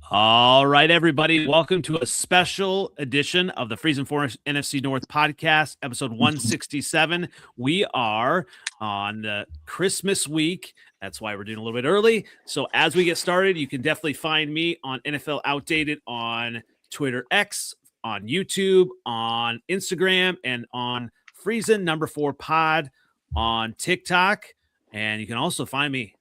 All right, everybody. Welcome to a special edition of the Freezin for NFC North Podcast, episode 167. We are on Christmas week. That's why we're doing a little bit early. So as we get started, you can definitely find me on NFL Outdated on Twitter X, on YouTube, on Instagram, and on Freezin 4 Pod on TikTok. And you can also find me,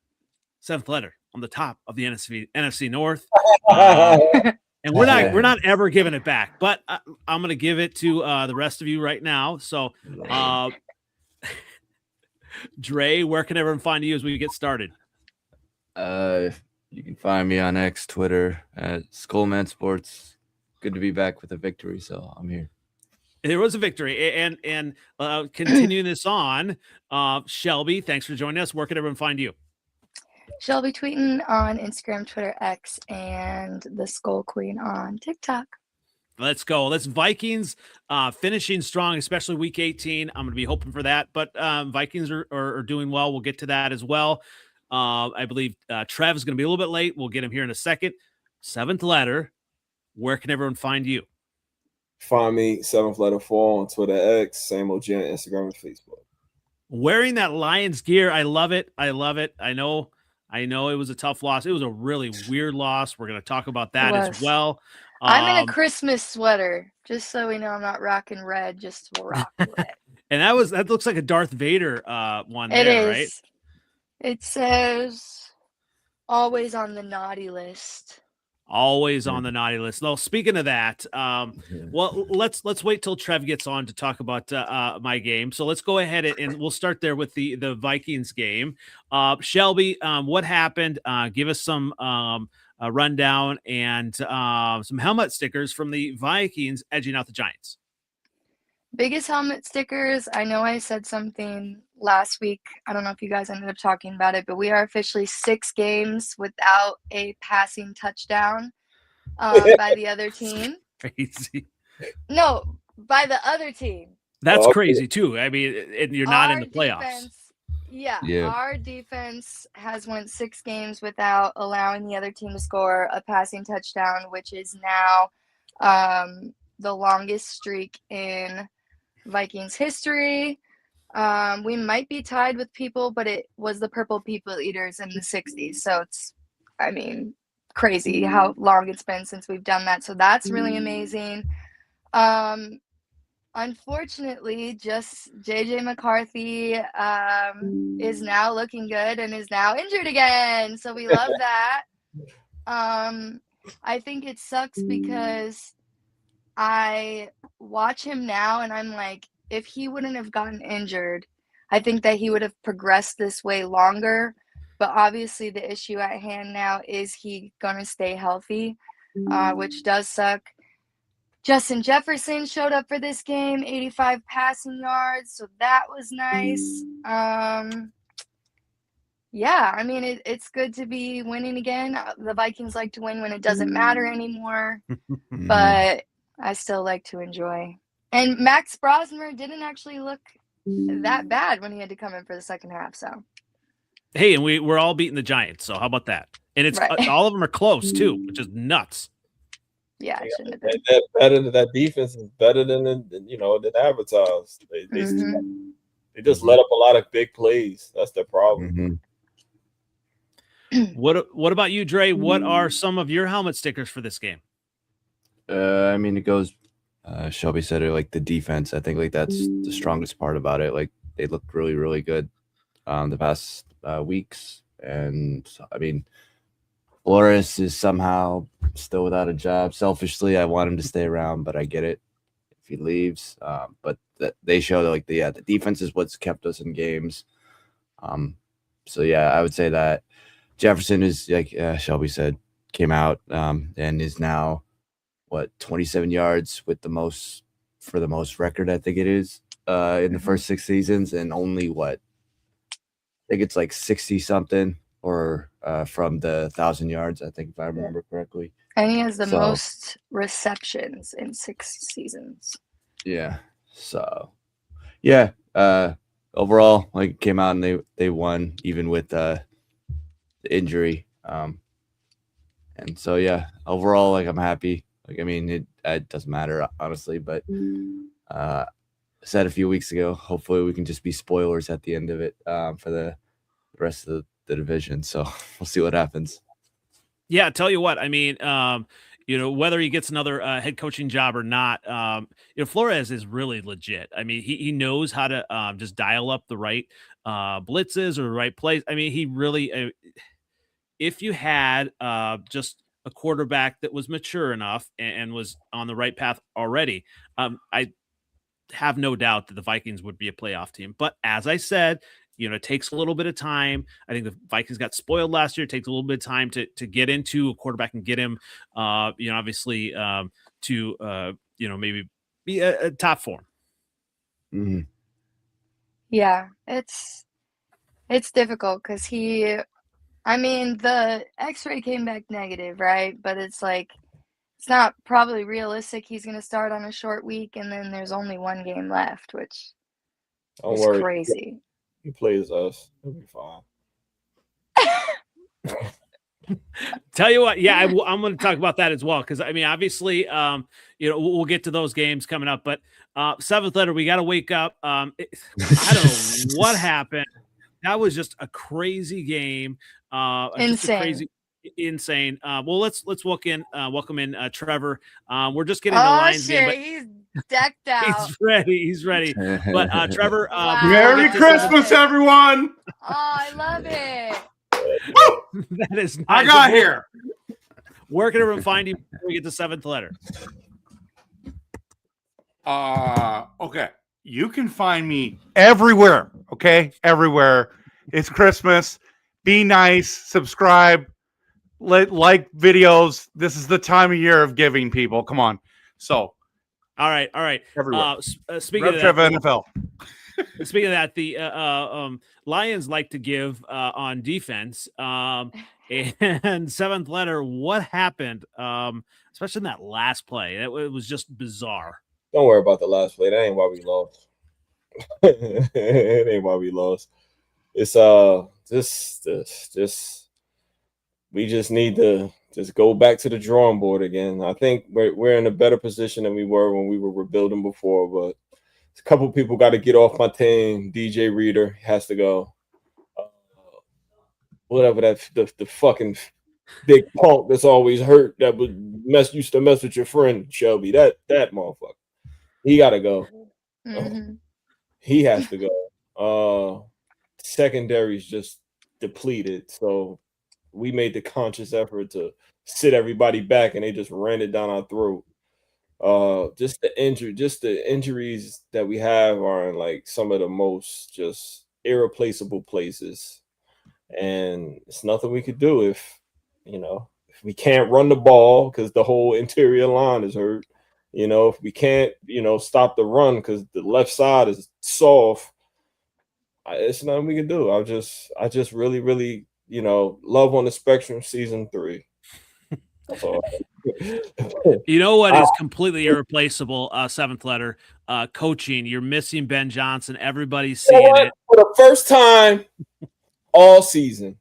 seventh letter, on the top of the NFC North. And we're not ever giving it back, but I'm going to give it to the rest of you right now. So, Dre, where can everyone find you as we get started? You can find me on X, Twitter, at Skullman Sports. Good to be back with a victory, so I'm here. There was a victory, and continuing this on, Shelby, thanks for joining us. Where can everyone find you? Shelby Tweten on Instagram, Twitter, X, and the Skull Queen on TikTok. Let's go. Let's Vikings finishing strong, especially week 18. I'm going to be hoping for that, but Vikings are doing well. We'll get to that as well. I believe Trev is going to be a little bit late. We'll get him here in a second. Seventh letter. Where can everyone find you? Find me, seventh letter 4 on Twitter, X, same OG on Instagram and Facebook. Wearing that Lions gear. I love it. I love it. I know it was a tough loss. It was a really weird loss. We're going to talk about that as well. I'm in a Christmas sweater, just so we know I'm not rocking red, just rock red. And that looks like a Darth Vader one it there, is. Right? It says always on the naughty list. Always on the naughty list. Well, speaking of that, well, let's wait till Trev gets on to talk about my game. So let's go ahead and we'll start there with the Vikings game. Shelby, what happened? Give us some rundown and some helmet stickers from the Vikings edging out the Giants. Biggest helmet stickers. I know I said something last week. I don't know if you guys ended up talking about it, but we are officially 6 games without a passing touchdown by the other team. Crazy. No, by the other team. That's crazy too. I mean, you're not in the playoffs. Yeah, our defense has went 6 games without allowing the other team to score a passing touchdown, which is now the longest streak in Vikings history. We might be tied with people, but it was the Purple People Eaters in the 60s. So it's, crazy how long it's been since we've done that. So that's really amazing. Unfortunately, just JJ McCarthy is now looking good and is now injured again. So we love that. I think it sucks because I watch him now and I'm like, if he wouldn't have gotten injured, I think that he would have progressed this way longer. But obviously the issue at hand now is he going to stay healthy, which does suck. Justin Jefferson showed up for this game, 85 passing yards, so that was nice. It's good to be winning again. The Vikings like to win when it doesn't matter anymore, but I still like to enjoy. And Max Brosmer didn't actually look that bad when he had to come in for the second half. So, hey, and we're all beating the Giants. So how about that? And it's right. All of them are close too, which is nuts. Yeah, it shouldn't have been. That defense is better than advertised. They just let up a lot of big plays. That's their problem. What about you, Dre? What are some of your helmet stickers for this game? It goes. Shelby said it, like the defense. I think that's the strongest part about it. Like they looked really, really good the past weeks, and Flores is somehow still without a job. Selfishly, I want him to stay around, but I get it if he leaves. But they show that the defense is what's kept us in games. So yeah, I would say that Jefferson is, like Shelby said, came out and is now 27 yards with the most record, I think it is, in the first 6 seasons, and only I think it's like 60 something or from the 1,000 yards, I think, if I remember correctly. And he has the most receptions in 6 seasons. Yeah. So, yeah. Overall, came out and they won even with the injury. And so, yeah, overall, like, I'm happy. Like, I mean, it doesn't matter, honestly, but I said a few weeks ago, hopefully we can just be spoilers at the end of it for the rest of the division. So we'll see what happens. Yeah, I tell you what, I mean, whether he gets another head coaching job or not, Flores is really legit. I mean, he knows how to just dial up the right blitzes or the right plays. I mean, he really, if you had just a quarterback that was mature enough and was on the right path already, I have no doubt that the Vikings would be a playoff team. But as I said, it takes a little bit of time. I think the Vikings got spoiled last year. It takes a little bit of time to get into a quarterback and get him, obviously to maybe be a top form. Mm-hmm. Yeah, it's difficult because the X-ray came back negative, right? But it's like, it's not probably realistic. He's going to start on a short week, and then there's only one game left, which is crazy. He plays us. He'll be fine. Tell you what, yeah, I'm going to talk about that as well because I mean, obviously, we'll get to those games coming up. But seventh letter, we got to wake up. I don't know what happened. That was just a crazy game. Insane. Well, let's welcome in Trevor. We're just getting the lines. Shit, he's decked out. He's ready. But Trevor, wow. Merry Christmas, everyone! Oh, I love it. That is nice. I got here. Where can everyone find you before we get the seventh letter? Okay. You can find me everywhere. Okay, everywhere. It's Christmas. Be nice. Subscribe. Like videos. This is the time of year of giving, people. Come on. So, all right. Everywhere. Speaking of RevTrevNFL. Speaking of that, the Lions like to give on defense. And seventh letter, what happened? Especially in that last play, it was just bizarre. Don't worry about the last play. That ain't why we lost. It ain't why we lost. It's just we just need to just go back to the drawing board again. I think we're in a better position than we were when we were rebuilding before, but a couple of people got to get off my team. DJ Reader has to go. Whatever the fucking big punk that's always hurt that used to mess with your friend Shelby. That motherfucker. He got to go. Mm-hmm. He has to go. Secondary's just depleted, so we made the conscious effort to sit everybody back, and they just ran it down our throat. Just the injuries that we have are in like some of the most just irreplaceable places, and it's nothing we could do if we can't run the ball because the whole interior line is hurt. If we can't stop the run because the left side is soft, it's nothing we can do. I just really, really love on the spectrum season 3. That's all. You know what is completely irreplaceable? Seventh letter, coaching. You're missing Ben Johnson. Everybody's seeing it for the first time all season.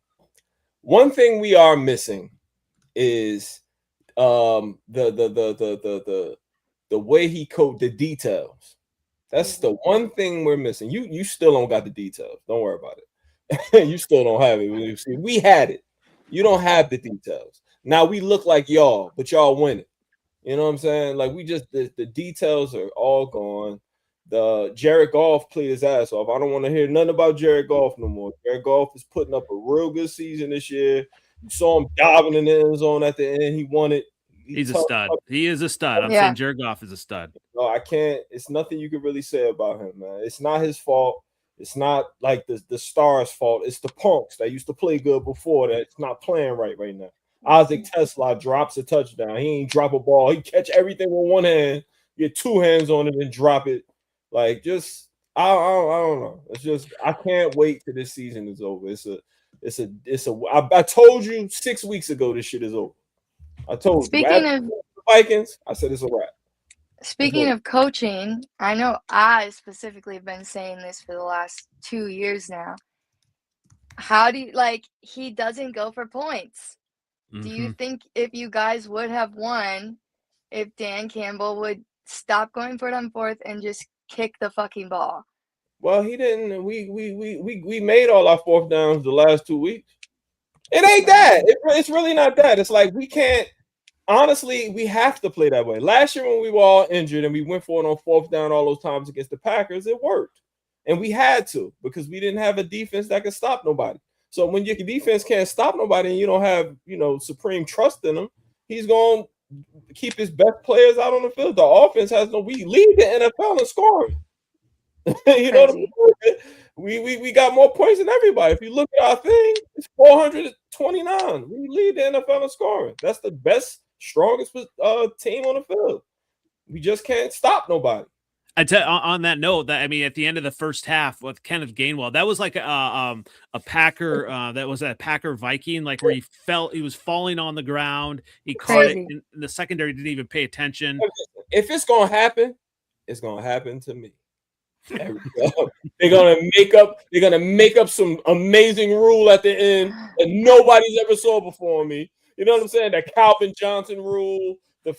One thing we are missing is the way he coached, the details. That's the one thing we're missing. You still don't got the details. Don't worry about it. You still don't have it. We had it. You don't have the details. Now we look like y'all, but y'all win it. You know what I'm saying? Like the details are all gone. The Jared Goff played his ass off. I don't want to hear nothing about Jared Goff no more. Jared Goff is putting up a real good season this year. You saw him diving in the end zone at the end. He won it. He's a stud. He is a stud. I'm saying Jared Goff is a stud. No, I can't. It's nothing you can really say about him, man. It's not his fault. It's not like the Stars' fault. It's the punks that used to play good before that's not playing right now. Isaac Tesla drops a touchdown. He ain't drop a ball. He catch everything with one hand, get two hands on it, and drop it. Like, just I don't know. It's just I can't wait till this season is over. I told you 6 weeks ago this shit is over. I told Speaking of the Vikings, I said it's a wrap. Speaking of coaching, I know I specifically have been saying this for the last 2 years now. How do you he doesn't go for points? Do you think if you guys would have won, if Dan Campbell would stop going for it on fourth and just kick the fucking ball? Well, he didn't. We made all our fourth downs the last 2 weeks. It ain't that. It's really not that. It's like we can't. Honestly, we have to play that way. Last year when we were all injured and we went for it on fourth down all those times against the Packers, it worked. And we had to because we didn't have a defense that could stop nobody. So when your defense can't stop nobody and you don't have, supreme trust in them, he's going to keep his best players out on the field. The offense we lead the NFL in scoring. You know what I mean? We got more points than everybody. If you look at our thing, it's 429. We lead the NFL in scoring. That's the best, strongest team on the field. We just can't stop nobody. I tell on that note, that at the end of the first half with Kenneth Gainwell, that was like a Packer that was a Packer Viking, like where he was falling on the ground. He caught it, and the secondary didn't even pay attention. If it's gonna happen, it's gonna happen to me. They're gonna make up some amazing rule at the end that nobody's ever saw before me. You know what I'm saying? That Calvin Johnson rule, the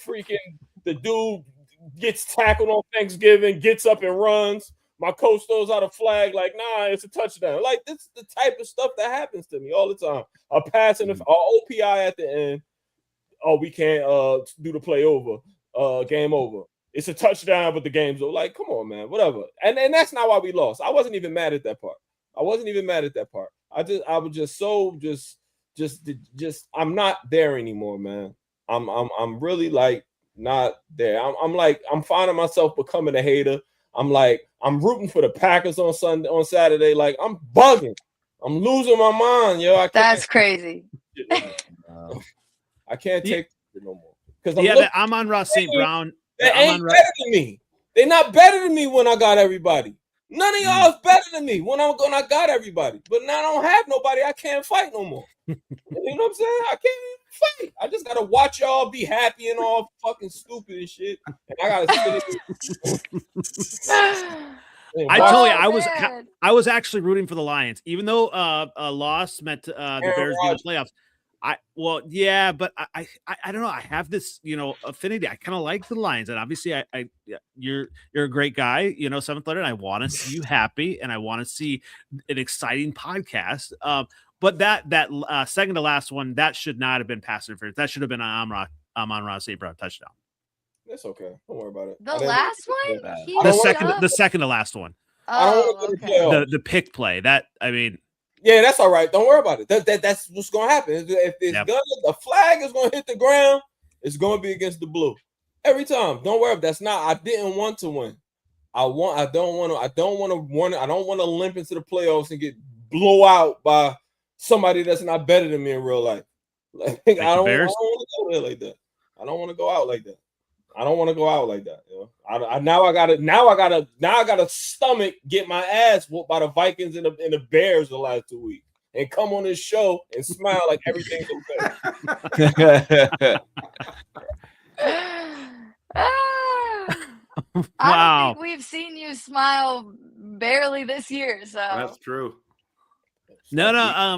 dude gets tackled on Thanksgiving, gets up and runs. My coach throws out a flag like, nah, it's a touchdown. Like, this is the type of stuff that happens to me all the time. A pass and OPI at the end. Oh, we can't do the play over. Game over. It's a touchdown, but the game's over. Like, come on, man, whatever. And that's not why we lost. I wasn't even mad at that part. I was just so I'm not there anymore, man. I'm really like not there. I'm finding myself becoming a hater. I'm rooting for the Packers on Saturday. Like, I'm bugging. I'm losing my mind, yo. That's crazy. I can't take it no more. Because I'm on Ross St. Brown. They ain't better than me. They're not better than me when I got everybody. None of y'all is better than me when I got everybody. But now I don't have nobody. I can't fight no more. You know what I'm saying? I can't even fight. I just gotta watch y'all be happy and all fucking stupid and shit. And I gotta sit I tell you, I was actually rooting for the Lions, even though a loss meant the Bears in the playoffs. But I don't know. I have this, affinity. I kind of like the Lions, and obviously, you're a great guy, seventh letter, and I want to see you happy, and I want to see an exciting podcast. But that second to last one, that should not have been pass interference. That should have been an Amon-Ra St. Brown touchdown. That's okay. Don't worry about it. The last one, the second to last one. Oh, okay. The pick play. Yeah, that's all right. Don't worry about it. That's what's gonna happen. If the flag is gonna hit the ground, it's gonna be against the blue every time. Don't worry. That's not. I didn't want to win. I don't want to limp into the playoffs and get blow out by somebody that's not better than me in real life. Like, I don't want to go there like that. I don't want to go out like that. Now I gotta stomach get my ass whooped by the Vikings and the Bears the last 2 weeks and come on this show and smile like everything's okay. Wow. I don't think we've seen you smile barely this year. So that's true. No.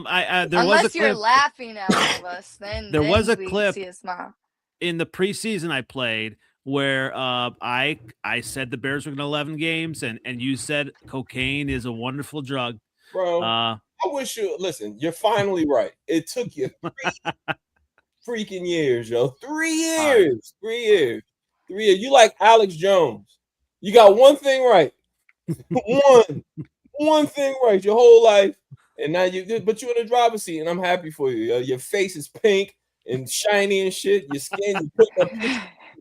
Unless you're laughing at all of us, then there was a we clip see a smile. In the preseason I played where I said the Bears were going to 11 games, and you said cocaine is a wonderful drug. Bro, I wish you're finally right. It took you 3 freaking years, yo. 3 years. 3 years. 3 years. You like Alex Jones. You got one thing right. one thing right your whole life. And now you're in the driver's seat, and I'm happy for you. Yo. Your face is pink and shiny and shit. Your skin, you put up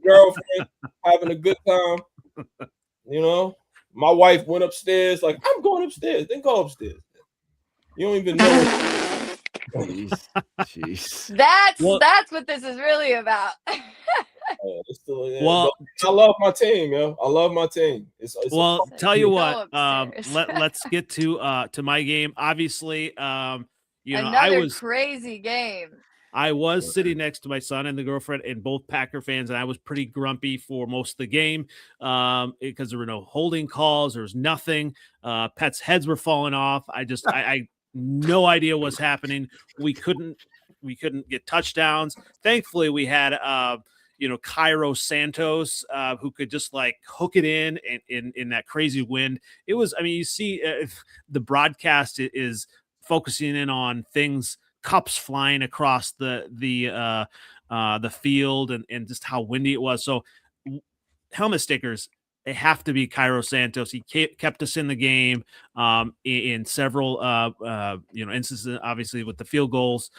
girlfriend having a good time. My wife went upstairs. Like, I'm going upstairs. Then go upstairs. You don't even know. Jeez. That's what this is really about. I love my team, yo. I love my team. Tell you what. Let's get to my game. Obviously, another crazy game. I was sitting next to my son and the girlfriend, and both Packer fans, and I was pretty grumpy for most of the game because there were no holding calls. There was nothing. Pets' heads were falling off. I no idea what's happening. We couldn't we couldn't get touchdowns. Thankfully, we had Cairo Santos, who could just like hook it in that crazy wind. It was, I mean, you see the broadcast is focusing in on things, cups flying across the field and just how windy it was. So helmet stickers, they have to be Cairo Santos. He kept us in the game in several instances, obviously with the field goals,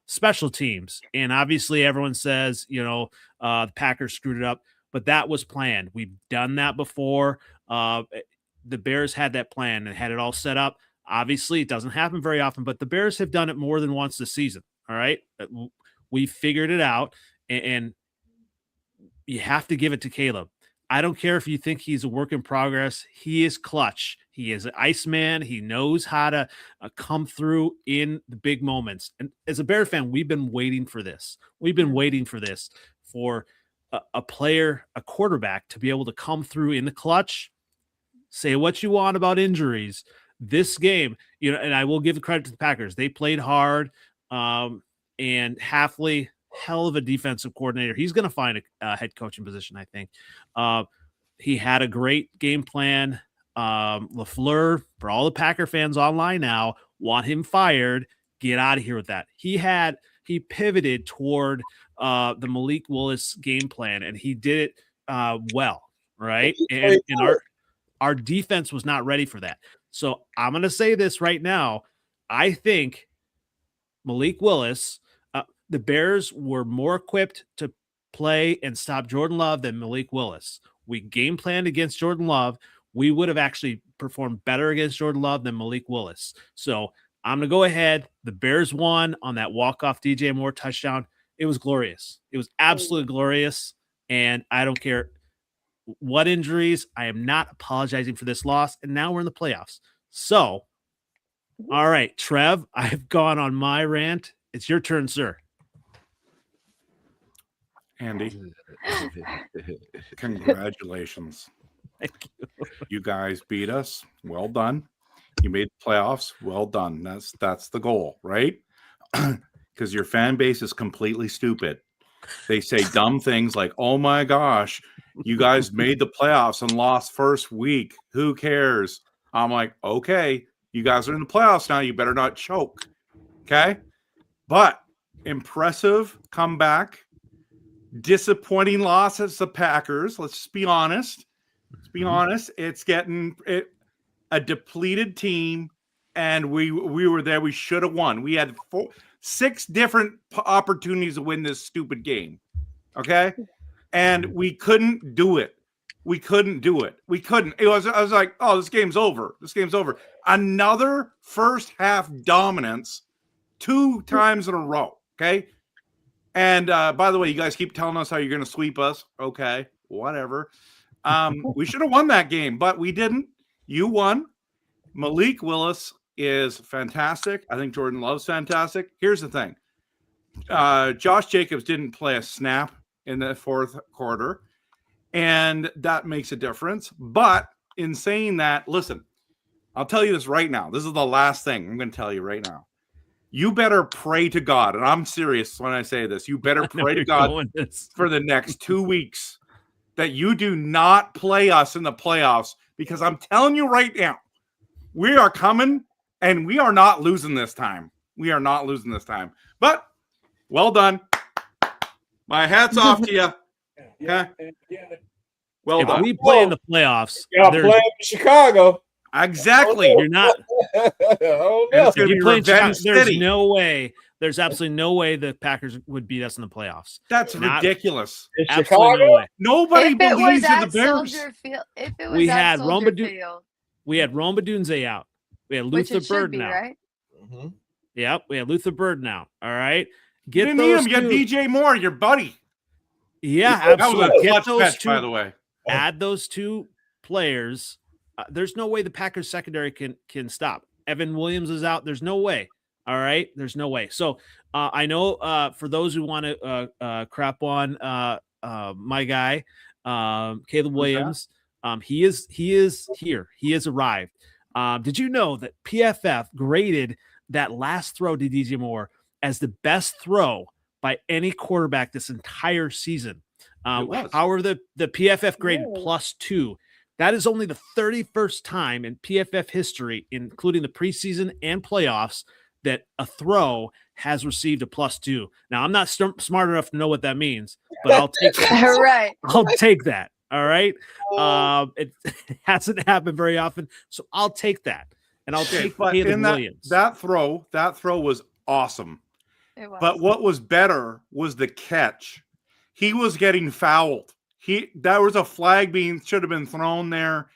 special teams. And obviously everyone says, the Packers screwed it up, but that was planned. We've done that before. The Bears had that plan and had it all set up. Obviously it doesn't happen very often, but the Bears have done it more than once this season. All right. We figured it out, and you have to give it to Caleb. I don't care if you think he's a work in progress. He is clutch. He is an Iceman. He knows how to come through in the big moments. And as a Bear fan, we've been waiting for this. We've been waiting for this, for a player, a quarterback, to be able to come through in the clutch. Say what you want about injuries. This game, and I will give the credit to the Packers. They played hard, and Hafley, hell of a defensive coordinator. He's going to find a head coaching position, I think. He had a great game plan. LaFleur, for all the Packer fans online now, want him fired. Get out of here with that. He pivoted toward the Malik Willis game plan, and he did it well, right? And our defense was not ready for that. So I'm going to say this right now. I think Malik Willis, the Bears were more equipped to play and stop Jordan Love than Malik Willis. We game planned against Jordan Love. We would have actually performed better against Jordan Love than Malik Willis. So I'm going to go ahead. The Bears won on that walk-off DJ Moore touchdown. It was glorious. It was absolutely glorious. And I don't care what injuries. I am not apologizing for this loss. And now we're in the playoffs. So, all right, Trev, I've gone on my rant. It's your turn, sir. Andy, congratulations. Thank you. You guys beat us. Well done. You made the playoffs. Well done. That's the goal, right? Because your fan base is completely stupid. They say dumb things like, oh my gosh, you guys made the playoffs and lost first week. Who cares? I'm like, okay, you guys are in the playoffs now. You better not choke. Okay? But impressive comeback. Disappointing loss as the Packers. Let's just be honest. Let's be honest. It's getting a depleted team, and we were there. We should have won. We had 6 different opportunities to win this stupid game. Okay? And we couldn't do it. We couldn't do it. We couldn't. I was like, oh, this game's over. This game's over. Another first half dominance 2 times in a row. Okay? And by the way, you guys keep telling us how you're going to sweep us. Okay, whatever. We should have won that game, but we didn't. You won. Malik Willis is fantastic. I think Jordan Love's fantastic. Here's the thing. Josh Jacobs didn't play a snap in the fourth quarter, and that makes a difference. But in saying that, listen, I'll tell you this right now. This is the last thing I'm going to tell you right now. You better pray to God, and I'm serious when I say this. You better pray to God for the next 2 weeks that you do not play us in the playoffs, because I'm telling you right now, we are coming, and we are not losing this time. We are not losing this time. But well done. My hat's off to you. Okay? Well done. If we play in the playoffs, you're not playing in Chicago. Exactly. You're not. Oh, no. If you play in Chicago, there's no way. There's absolutely no way the Packers would beat us in the playoffs. That's ridiculous. Absolutely no way. Nobody believes in the Bears. We had Rome Dunze out. We had Luther Burden out. Right? Mm-hmm. Yep, we had Luther Burden out. All right. You didn't need him. You got DJ Moore, your buddy. Yeah, absolutely. That was a Get clutch those catch, 2, by the way. Add those 2 players. There's no way the Packers secondary can stop. Evan Williams is out. There's no way. All right. There's no way. So I know for those who want to crap on my guy, Caleb Williams, he is here. He has arrived. Did you know that PFF graded that last throw to DJ Moore as the best throw by any quarterback this entire season. Our the PFF graded +2. That is only the 31st time in PFF history, including the preseason and playoffs, that a throw has received a +2. Now, I'm not smart enough to know what that means, but I'll take that. Right. I'll take that. All right. It hasn't happened very often, so I'll take that. And I'll take Caleb Williams. That throw was awesome. It was. But what was better was the catch. He was getting fouled. That was a flag should have been thrown there.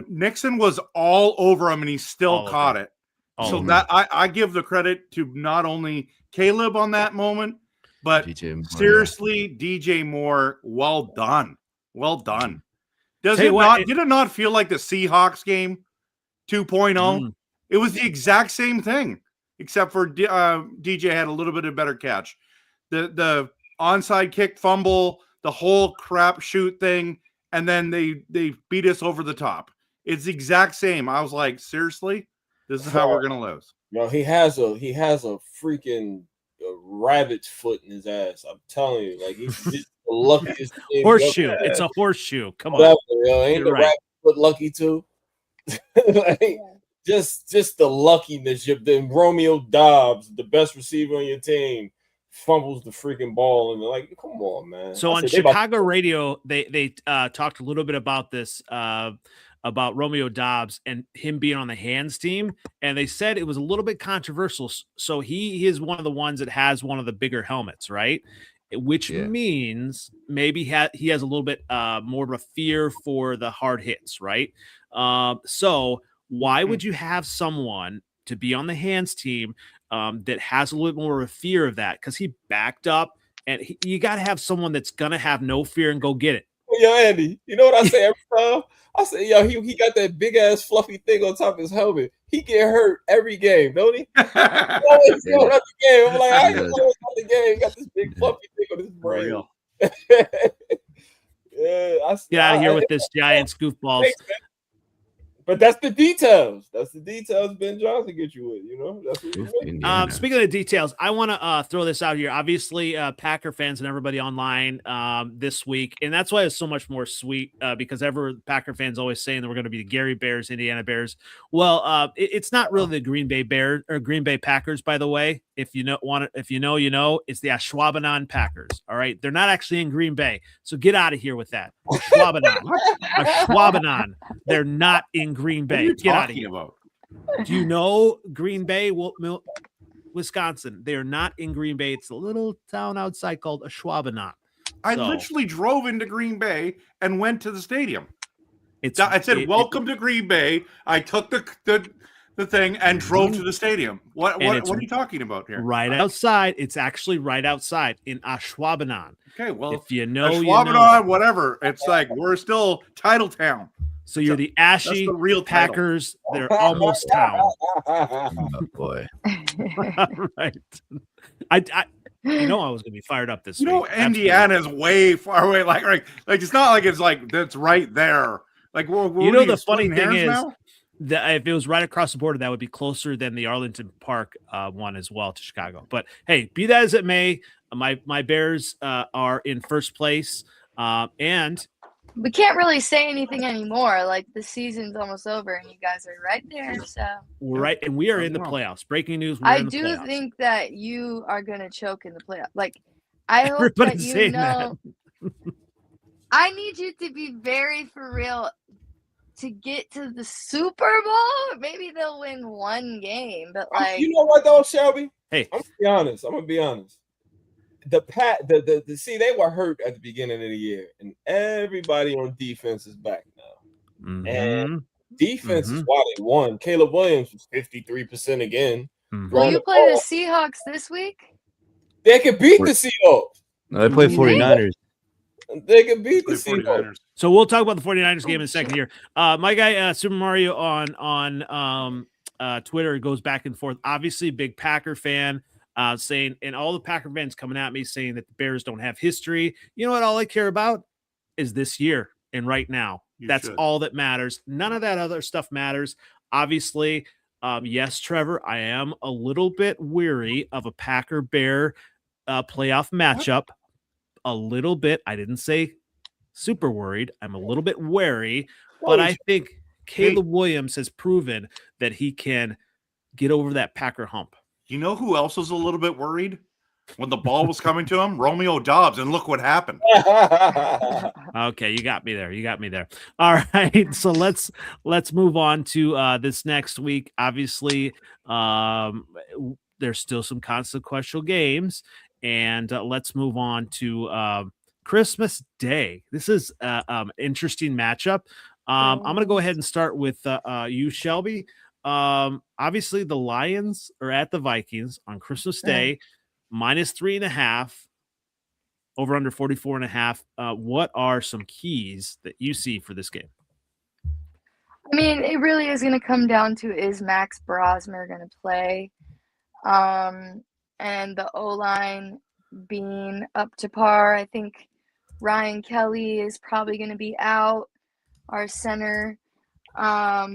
Nixon was all over him, and he still caught it. So that I give the credit to not only Caleb on that moment, but seriously, DJ Moore, well done. Well done. Did it not feel like the Seahawks game 2.0? It was the exact same thing, except for DJ had a little bit of better catch. The onside kick fumble, the whole crap shoot thing, and then they beat us over the top. It's the exact same. I was like, seriously? This is how we're gonna lose. No, he has a freaking rabbit's foot in his ass. I'm telling you, like he's just the luckiest horseshoe. It's a horseshoe. Come on, ain't You're the right. rabbit foot lucky too? Like, just the luckiness. Then Romeo Dobbs, the best receiver on your team, fumbles the freaking ball, and they're like, come on, man. So on Chicago radio, they talked a little bit about this. About Romeo Dobbs and him being on the hands team. And they said it was a little bit controversial. So he is one of the ones that has one of the bigger helmets, right? Which means maybe he has a little bit more of a fear for the hard hits, right? So why would you have someone to be on the hands team that has a little bit more of a fear of that? Because he backed up, and you got to have someone that's going to have no fear and go get it. Yo, Andy, you know what I say every time? I say, yo, he got that big ass fluffy thing on top of his helmet. He get hurt every game, don't he? Always going out the game. I'm like, I ain't always out the game. He got this big fluffy thing on his brain. Get out of here with this Giants goofballs. Thanks, but that's the details. That's the details Ben Johnson get you with, you know? That's what speaking of the details, I want to throw this out here. Obviously, Packer fans and everybody online this week, and that's why it's so much more sweet because Packer fans always saying that we're going to be the Gary Bears, Indiana Bears. Well, it's not really the Green Bay Bears or Green Bay Packers, by the way. If you know, you know, it's the Ashwaubenon Packers. All right, they're not actually in Green Bay, so get out of here with that. Ashwaubenon. They're not in Green Bay. Get out of here. Do you know Green Bay, Wisconsin? They are not in Green Bay. It's a little town outside called Ashwaubenon. I literally drove into Green Bay and went to the stadium. I said, "Welcome to Green Bay." I took the thing and drove to the stadium. What are you talking about here? Right outside. It's actually right outside in Ashwaubenon. Okay, well, if you know, Ashwaubenon, you know. Whatever. It's like we're still title town. So you're the ashy real Packers. They're almost town. Oh boy. Right. I know I was going to be fired up this week. Indiana's way far away. Like it's not like it's like that's right there. Like, the funny thing is that if it was right across the border, that would be closer than the Arlington Park one as well to Chicago. But hey, be that as it may, my Bears are in first place, and we can't really say anything anymore. Like the season's almost over, and you guys are right there. So right, and we are in the playoffs. Breaking news: I do think that you are going to choke in the playoffs. Like I hope that you know. I need you to be very for real to get to the Super Bowl. Maybe they'll win one game, but like you know what though, Shelby? Hey, I'm gonna be honest. See, they were hurt at the beginning of the year, and everybody on defense is back now. Mm-hmm. And defense is why they won. Caleb Williams was 53% again. Mm-hmm. Will you play the Seahawks this week? They could beat the Seahawks. No, they play 49ers. They could beat the Seahawks. So we'll talk about the 49ers game in a second here. My guy, Super Mario on Twitter goes back and forth. Obviously, big Packer fan. Saying, and all the Packer fans coming at me saying that the Bears don't have history. You know what? All I care about is this year and right now. That's all that matters. None of that other stuff matters. Obviously, Yes, Trevor, I am a little bit weary of a Packer-Bear playoff matchup. A little bit. I didn't say super worried. I'm a little bit wary, but I think Caleb Williams has proven that he can get over that Packer hump. You know who else was a little bit worried when the ball was coming to him? Romeo Doubs, and look what happened. Okay, you got me there. All right, so let's move on to this next week. Obviously, there's still some consequential games, and let's move on to Christmas Day. This is an interesting matchup. I'm going to go ahead and start with you, Shelby. Obviously, the Lions are at the Vikings on Christmas Day, -3.5. Over under 44.5. What are some keys that you see for this game? I mean, it really is going to come down to, is Max Brosmer going to play? And the O-line being up to par. I think Ryan Kelly is probably going to be out, our center. But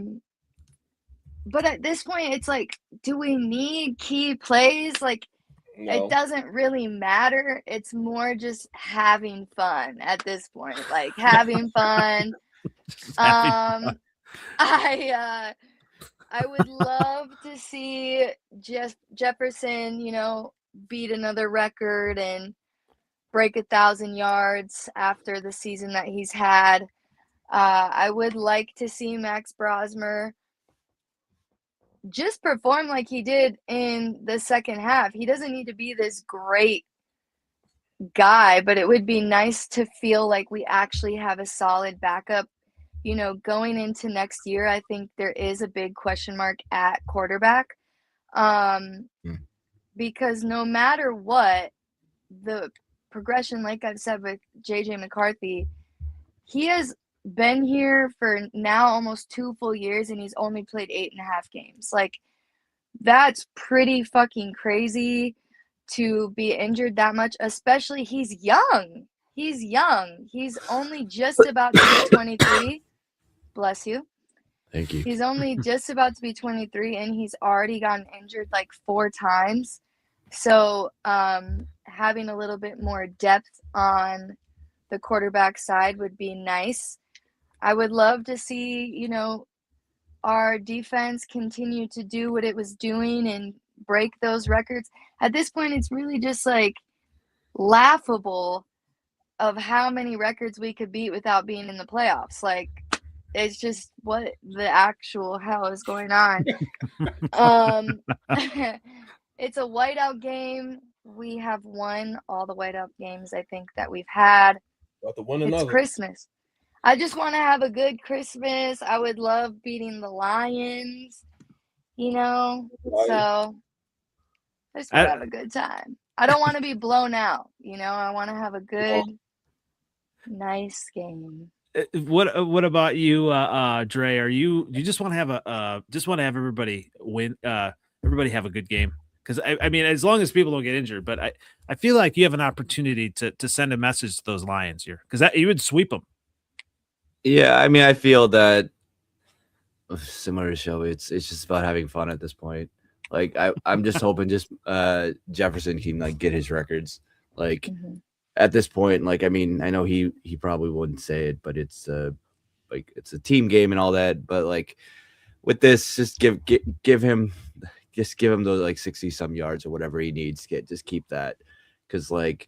at this point, it's like, do we need key plays? Like, no. It doesn't really matter. It's more just having fun at this point. Like, having fun. I would love to see Jefferson, beat another record and break 1,000 yards after the season that he's had. I would like to see Max Brosmer just perform like he did in the second half. He doesn't need to be this great guy, but it would be nice to feel like we actually have a solid backup. Going into next year, I think there is a big question mark at quarterback. Because no matter what, the progression, like I've said with JJ McCarthy, he has been here for now almost 2 full years, and he's only played 8.5 games. Like, that's pretty fucking crazy to be injured that much, especially he's young. He's only just about to be 23. Bless you. Thank you. He's only just about to be 23, and he's already gotten injured like 4 times. So having a little bit more depth on the quarterback side would be nice. I would love to see, our defense continue to do what it was doing and break those records. At this point, it's really just like laughable of how many records we could beat without being in the playoffs. Like, it's just what the actual hell is going on. It's a whiteout game. We have won all the whiteout games I think that we've had. About to win another. It's Christmas. I just want to have a good Christmas. I would love beating the Lions, so I just want to have a good time. I don't want to be blown out, I want to have a good, nice game. What about you, Dre? You just want to have everybody win, everybody have a good game? Because I mean, as long as people don't get injured, but I feel like you have an opportunity to send a message to those Lions here, because you would sweep them. Yeah, I mean, I feel that similar to Shelby, it's just about having fun at this point. Like, I'm just hoping Jefferson can like get his records. Like at this point, like, I mean, I know he probably wouldn't say it, but it's it's a team game and all that. But like with this, just give him those like 60 some yards or whatever he needs to get. Just keep that, because like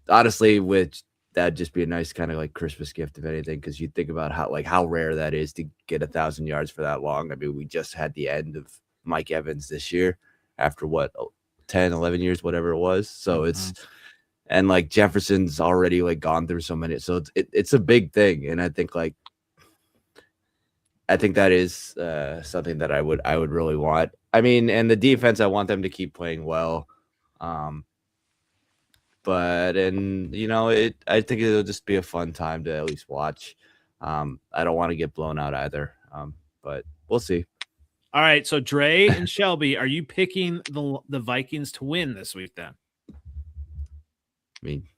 honestly, with that'd just be a nice kind of like Christmas gift, if anything, because you think about how rare that is to get 1,000 yards for that long. I mean, we just had the end of Mike Evans this year after 10, 11 years, whatever it was. So and like Jefferson's already like gone through so many. So it's a big thing. And I think that is something that I would really want. I mean, and the defense, I want them to keep playing well. But I think it'll just be a fun time to at least watch. I don't want to get blown out either. But we'll see. All right. So Dre and Shelby, are you picking the Vikings to win this week then? I mean,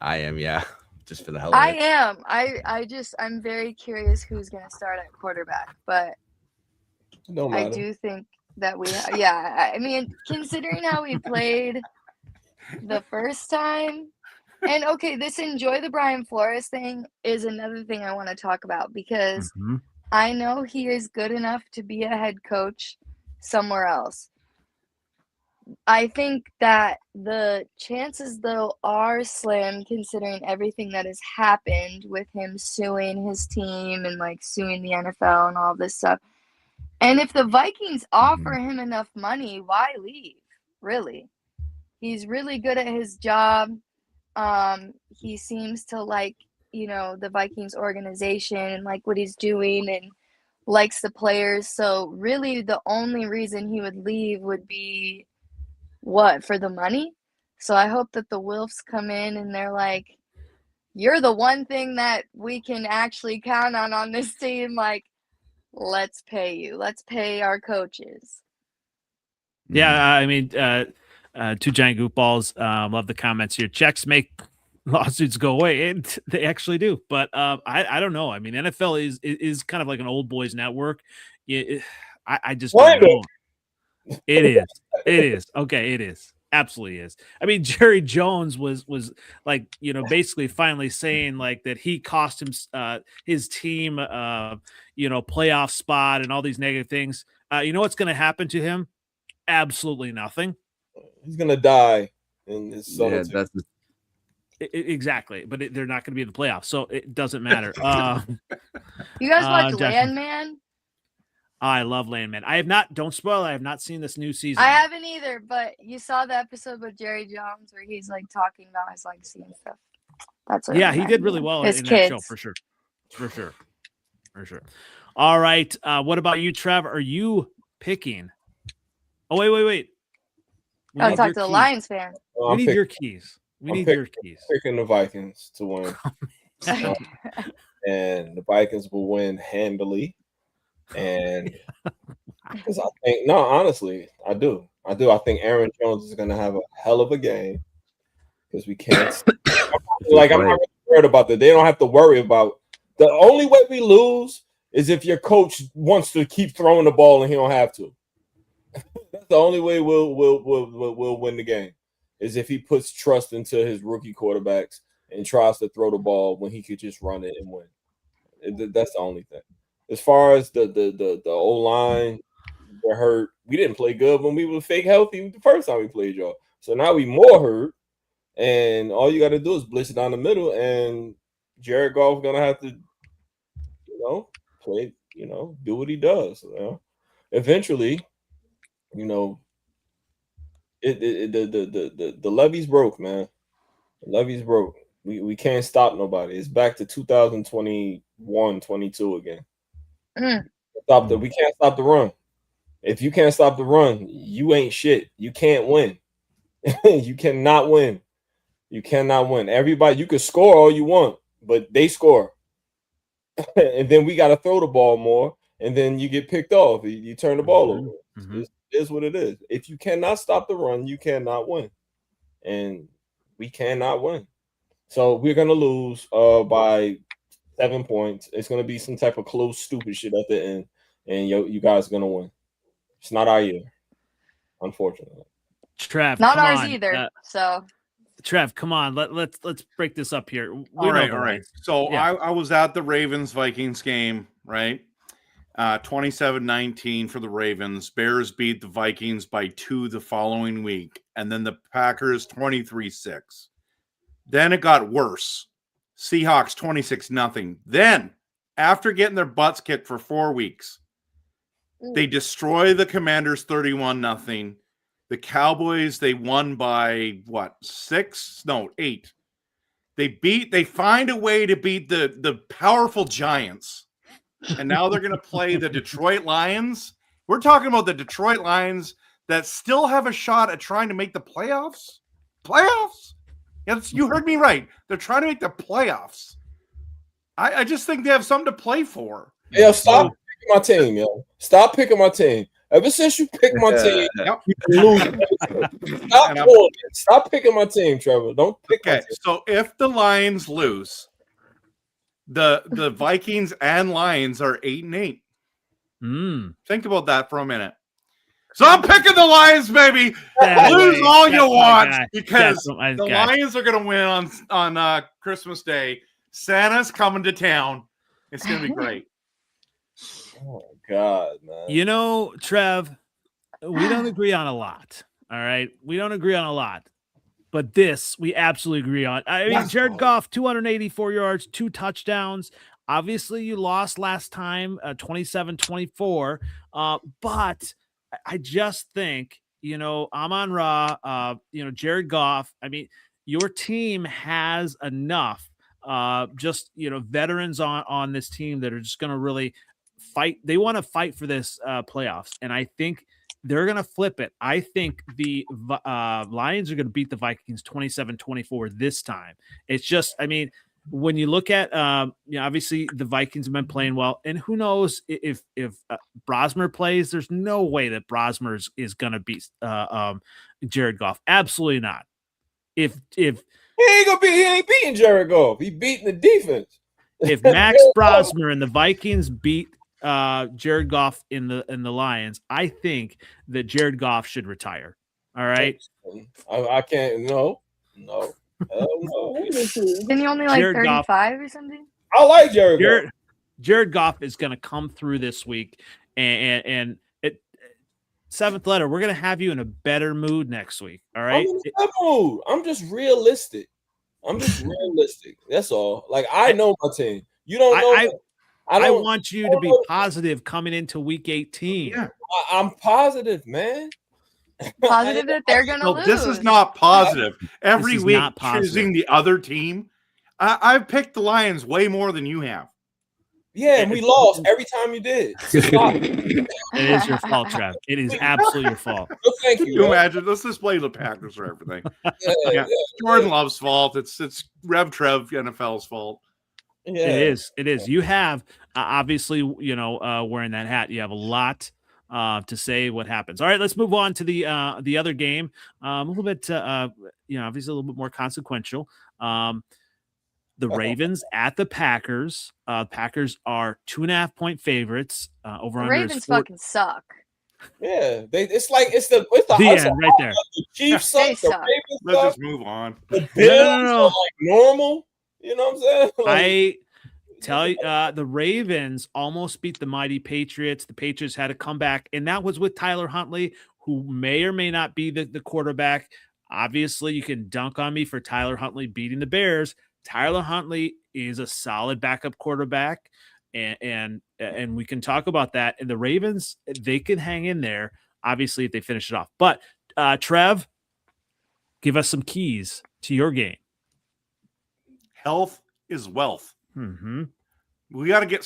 I am, yeah. Just for the hell of it. I am. I'm very curious who's going to start at quarterback, but I do think that I mean, considering how we played the first time, and okay, this enjoy the Brian Flores thing is another thing I want to talk about because I know he is good enough to be a head coach somewhere else. I think that the chances, though, are slim considering everything that has happened with him suing his team and like suing the NFL and all this stuff. And if the Vikings offer him enough money, why leave? Really? He's really good at his job. He seems to like, the Vikings organization and like what he's doing and likes the players. So really the only reason he would leave would be for the money? So I hope that the Wilfs come in and they're like, you're the one thing that we can actually count on this team. Like, let's pay you. Let's pay our coaches. Yeah, I mean, two giant goofballs. Love the comments here. Checks make lawsuits go away, and they actually do. But I don't know. I mean, NFL is kind of like an old boys network. I just don't know. It is. Okay, it is. Absolutely is. I mean, Jerry Jones was like, basically finally saying like that he cost him his team playoff spot and all these negative things. You know what's going to happen to him? Absolutely nothing. He's going to die in his son. Yeah, exactly. But they're not going to be in the playoffs, so it doesn't matter. You guys watch Landman? I love Landman. I have not. Don't spoil it. I have not seen this new season. I haven't either. But you saw the episode with Jerry Jones where he's like talking about his legacy and stuff. That's what. Yeah, he did really well in that show for sure. All right. What about you, Trev? Are you picking? Oh wait. I'll talk to the Lions fan. We need your keys. Your keys. Picking the Vikings to win, and the Vikings will win handily. And because honestly, I do. I think Aaron Jones is going to have a hell of a game because we can't. I'm not really worried about that. They don't have to worry about. The only way we lose is if your coach wants to keep throwing the ball and he don't have to. That's the only way we'll win the game is if he puts trust into his rookie quarterbacks and tries to throw the ball when he could just run it and win. That's the only thing. As far as the O-line, we're hurt. We didn't play good when we were fake healthy the first time we played y'all. So now we more hurt, and all you got to do is blitz it down the middle, and Jared Goff's gonna have to, play, do what he does. Eventually, the levee's broke, man. The levee's broke. We can't stop nobody. It's back to 2021, 22 again. We can't stop the run. If you can't stop the run, you ain't shit. You can't win. You cannot win. You cannot win. Everybody, you can score all you want, but they score. And then we got to throw the ball more, and then you get picked off. You turn the ball over. It is what it is. If you cannot stop the run, you cannot win. And we cannot win. So we're going to lose by 7 points. It's going to be some type of close, stupid shit at the end, and you guys are going to win. It's not our year, unfortunately. Trev, not ours either. So, Trev, come on, let's break this up here. All right. So yeah. I was at the Ravens-Vikings game, right? 27-19 for the Ravens. Bears beat the Vikings by 2 the following week, and then the Packers 23-6. Then it got worse. Seahawks 26-0. Then, after getting their butts kicked for 4 weeks, they destroy the Commanders 31-0. The Cowboys, they won by 6? No, 8. They find a way to beat the powerful Giants. And now they're going to play the Detroit Lions. We're talking about the Detroit Lions that still have a shot at trying to make the playoffs. Playoffs? Yes, you heard me right. They're trying to make the playoffs. I just think they have something to play for. Yeah, stop picking my team, yo. Stop picking my team. Ever since you picked my team, you lose. Stop picking my team, Trevor. Don't pick my team. So if the Lions lose, the Vikings and Lions are 8-8. Think about that for a minute. So I'm picking the Lions, baby. Lose all you want because the Lions are going to win on Christmas Day. Santa's coming to town. It's going to be great. Oh, God, man. You know, Trev, we don't agree on a lot. All right. We don't agree on a lot. But this, we absolutely agree on. I mean, Jared Goff, 284 yards, 2 touchdowns. Obviously, you lost last time, 27-24. But I just think, you know, Amon-Ra, you know, Jared Goff, I mean, your team has enough, just, you know, veterans on this team that are just going to really fight. They want to fight for this playoffs. And I think they're going to flip it. I think the Lions are going to beat the Vikings 27-24 this time. It's just, I mean, when you look at, you know, obviously the Vikings have been playing well, and who knows if Brosmer plays, there's no way that Brosmer is going to beat Jared Goff. Absolutely not. If he ain't beating Jared Goff. He beating the defense. If Max Brosmer and the Vikings beat Jared Goff in the Lions, I think that Jared Goff should retire. All right. I can't. No. Hell no. Isn't he only like Jared 35 Goff, or something? I like Jared Goff. Jared Goff is going to come through this week, and it, seventh letter, we're going to have you in a better mood next week. All right. I'm in a better mood. I'm just realistic. That's all. Like, I know my team. You don't know. I want you to be positive coming into week 18. Yeah. I'm positive, man. Positive that they're going to lose. This is not positive. Every week choosing the other team. I've picked the Lions way more than you have. Yeah, and we lost every time you did. It is your fault, Trev. It is absolutely your fault. Well, thank you. Can you imagine? Let's just blame the Packers for everything. Yeah. Jordan Love's fault. It's RevTrevNFL's fault. Yeah. It is. You have obviously, you know, wearing that hat, you have a lot to say what happens. All right, let's move on to the other game. A little bit, you know, obviously a little bit more consequential. The Ravens at the Packers. Packers are 2.5-point favorists. Over the Ravens fucking suck. Yeah, it's the end right there. The Chiefs suck. The Ravens Let's suck. just move on. The Bills are like normal. You know what I'm saying? I tell you, the Ravens almost beat the mighty Patriots. The Patriots had to come back, and that was with Tyler Huntley, who may or may not be the quarterback. Obviously, you can dunk on me for Tyler Huntley beating the Bears. Tyler Huntley is a solid backup quarterback, and we can talk about that. And the Ravens, they can hang in there, obviously, if they finish it off. But, Trev, give us some keys to your game. Health is wealth. Mm-hmm. We got to get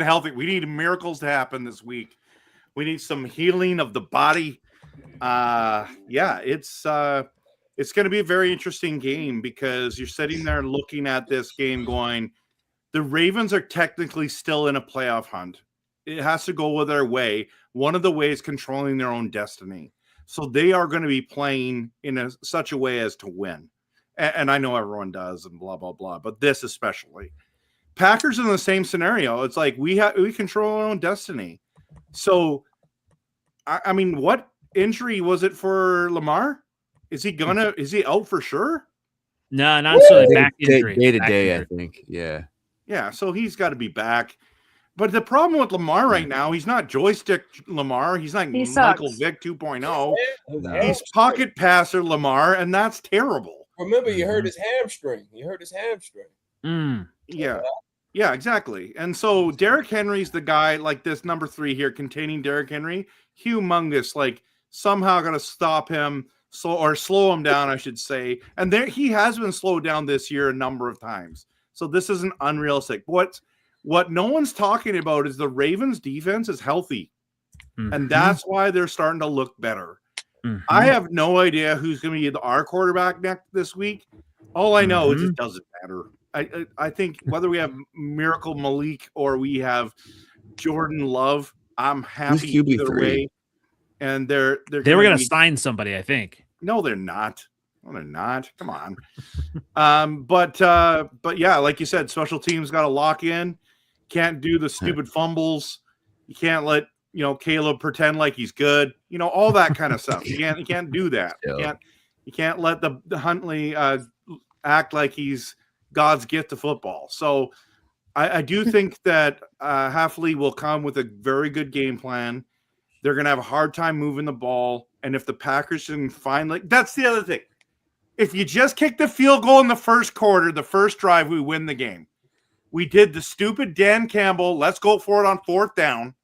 healthy. We need miracles to happen this week. We need some healing of the body. It's going to be a very interesting game because you're sitting there looking at this game going, the Ravens are technically still in a playoff hunt. It has to go their way. One of the ways controlling their own destiny. So they are going to be playing in such a way as to win. And I know everyone does and blah, blah, blah, but this especially. Packers in the same scenario. It's like we control our own destiny. So, I mean, what injury was it for Lamar? Is he out for sure? No, not necessarily back injury. Day to day, I think. Yeah. Yeah, so he's got to be back. But the problem with Lamar right now, he's not joystick Lamar. He's not Michael Vick 2.0. He's pocket passer Lamar, and that's terrible. Remember, you hurt his hamstring. Yeah, exactly. And so Derrick Henry's the guy, like this number 3 here, containing Derrick Henry, humongous, like somehow going to stop him, slow him down, I should say. And he has been slowed down this year a number of times. So this isn't unrealistic. What no one's talking about is the Ravens defense is healthy. Mm-hmm. And that's why they're starting to look better. Mm-hmm. I have no idea who's going to be our quarterback this week. All I know is it doesn't matter. I think whether we have Miracle Malik or we have Jordan Love, I'm happy either way. And they were going to sign somebody, I think. No, they're not. No, they're not. Come on. But yeah, like you said, special teams got to lock in. Can't do the stupid fumbles. You can't let Caleb pretend like he's good. All that kind of stuff. You can't do that. You can't let the Huntley act like he's God's gift to football. So I do think that Hafley will come with a very good game plan. They're going to have a hard time moving the ball. And if the Packers can finally, that's the other thing. If you just kick the field goal in the first quarter, the first drive, we win the game. We did the stupid Dan Campbell, let's go for it on 4th down,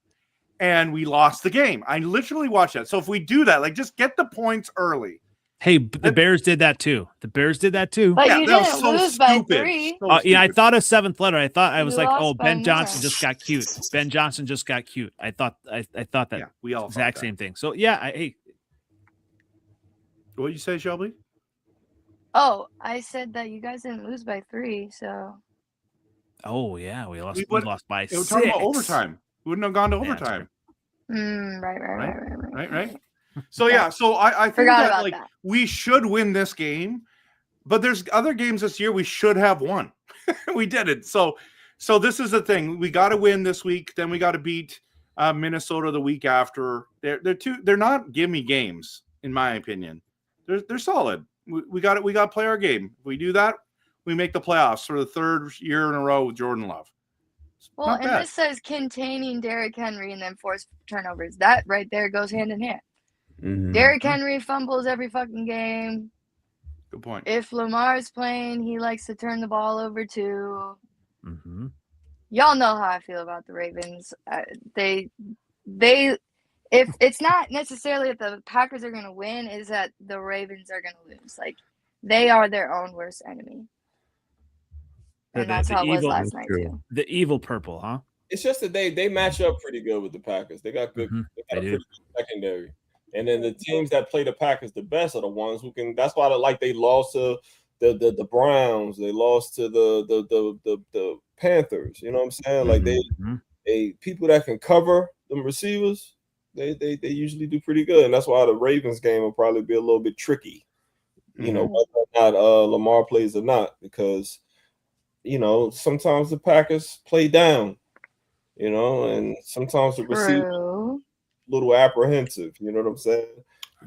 and we lost the game. I literally watched that. So if we do that, just get the points early. Hey, the Bears did that too. But you didn't lose by 3. I thought a 7th letter. I was like, oh, Ben Johnson just got cute. Ben Johnson just got cute. I thought that we all exact same thing. So yeah, hey. What did you say, Shelby? Oh, I said that you guys didn't lose by 3, so. Oh yeah, we lost by 6. We're talking about overtime. We wouldn't have gone to overtime. Right. So yeah, so I think that we should win this game, but there's other games this year we should have won. We didn't. So this is the thing. We got to win this week. Then we got to beat Minnesota the week after. They're not gimme games in my opinion. They're solid. We got to play our game. If we do that, we make the playoffs for the 3rd year in a row with Jordan Love. Well, and this says containing Derrick Henry and then force turnovers. That right there goes hand in hand. Mm-hmm. Derrick Henry fumbles every fucking game. Good point. If Lamar's playing, he likes to turn the ball over too. Mm-hmm. Y'all know how I feel about the Ravens. If it's not necessarily that the Packers are going to win, is that the Ravens are going to lose. They are their own worst enemy. And that's how it was last night too. The evil purple, huh? It's just that they match up pretty good with the Packers. They got good. Mm-hmm. They got a pretty good secondary. And then the teams that play the Packers the best are the ones who can. That's why they lost to the Browns. They lost to the Panthers. You know what I'm saying? They people that can cover them receivers. They usually do pretty good, and that's why the Ravens game will probably be a little bit tricky. Whether or not Lamar plays or not, because sometimes the Packers play down. And sometimes the receiver a little apprehensive. You know what I'm saying?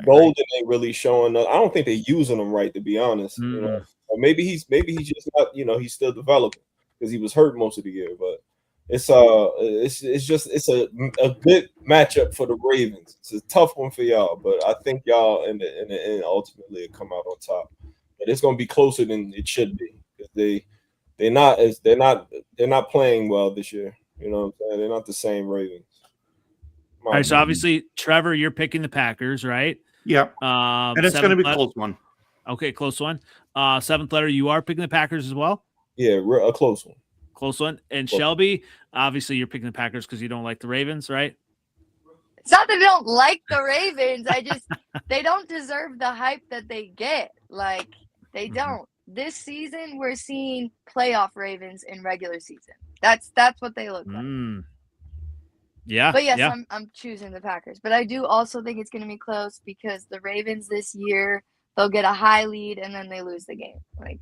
Golden ain't really showing up. I don't think they're using him right, to be honest. Or maybe he's just not. He's still developing because he was hurt most of the year. But it's just a good matchup for the Ravens. It's a tough one for y'all, but I think y'all in the end ultimately will come out on top. But it's going to be closer than it should be because they're not playing well this year. You know what I'm saying? They're not the same Ravens. All right, so obviously, Trevor, you're picking the Packers, right? Yep. And it's going to be a close one. Okay, close one. 7th letter, you are picking the Packers as well? Yeah, a close one. Close one. And Shelby, obviously, you're picking the Packers because you don't like the Ravens, right? It's not that I don't like the Ravens. They don't deserve the hype that they get. They don't. This season, we're seeing playoff Ravens in regular season. That's what they look like. Yeah. But yes, yeah. I'm choosing the Packers. But I do also think it's going to be close because the Ravens this year, they'll get a high lead and then they lose the game.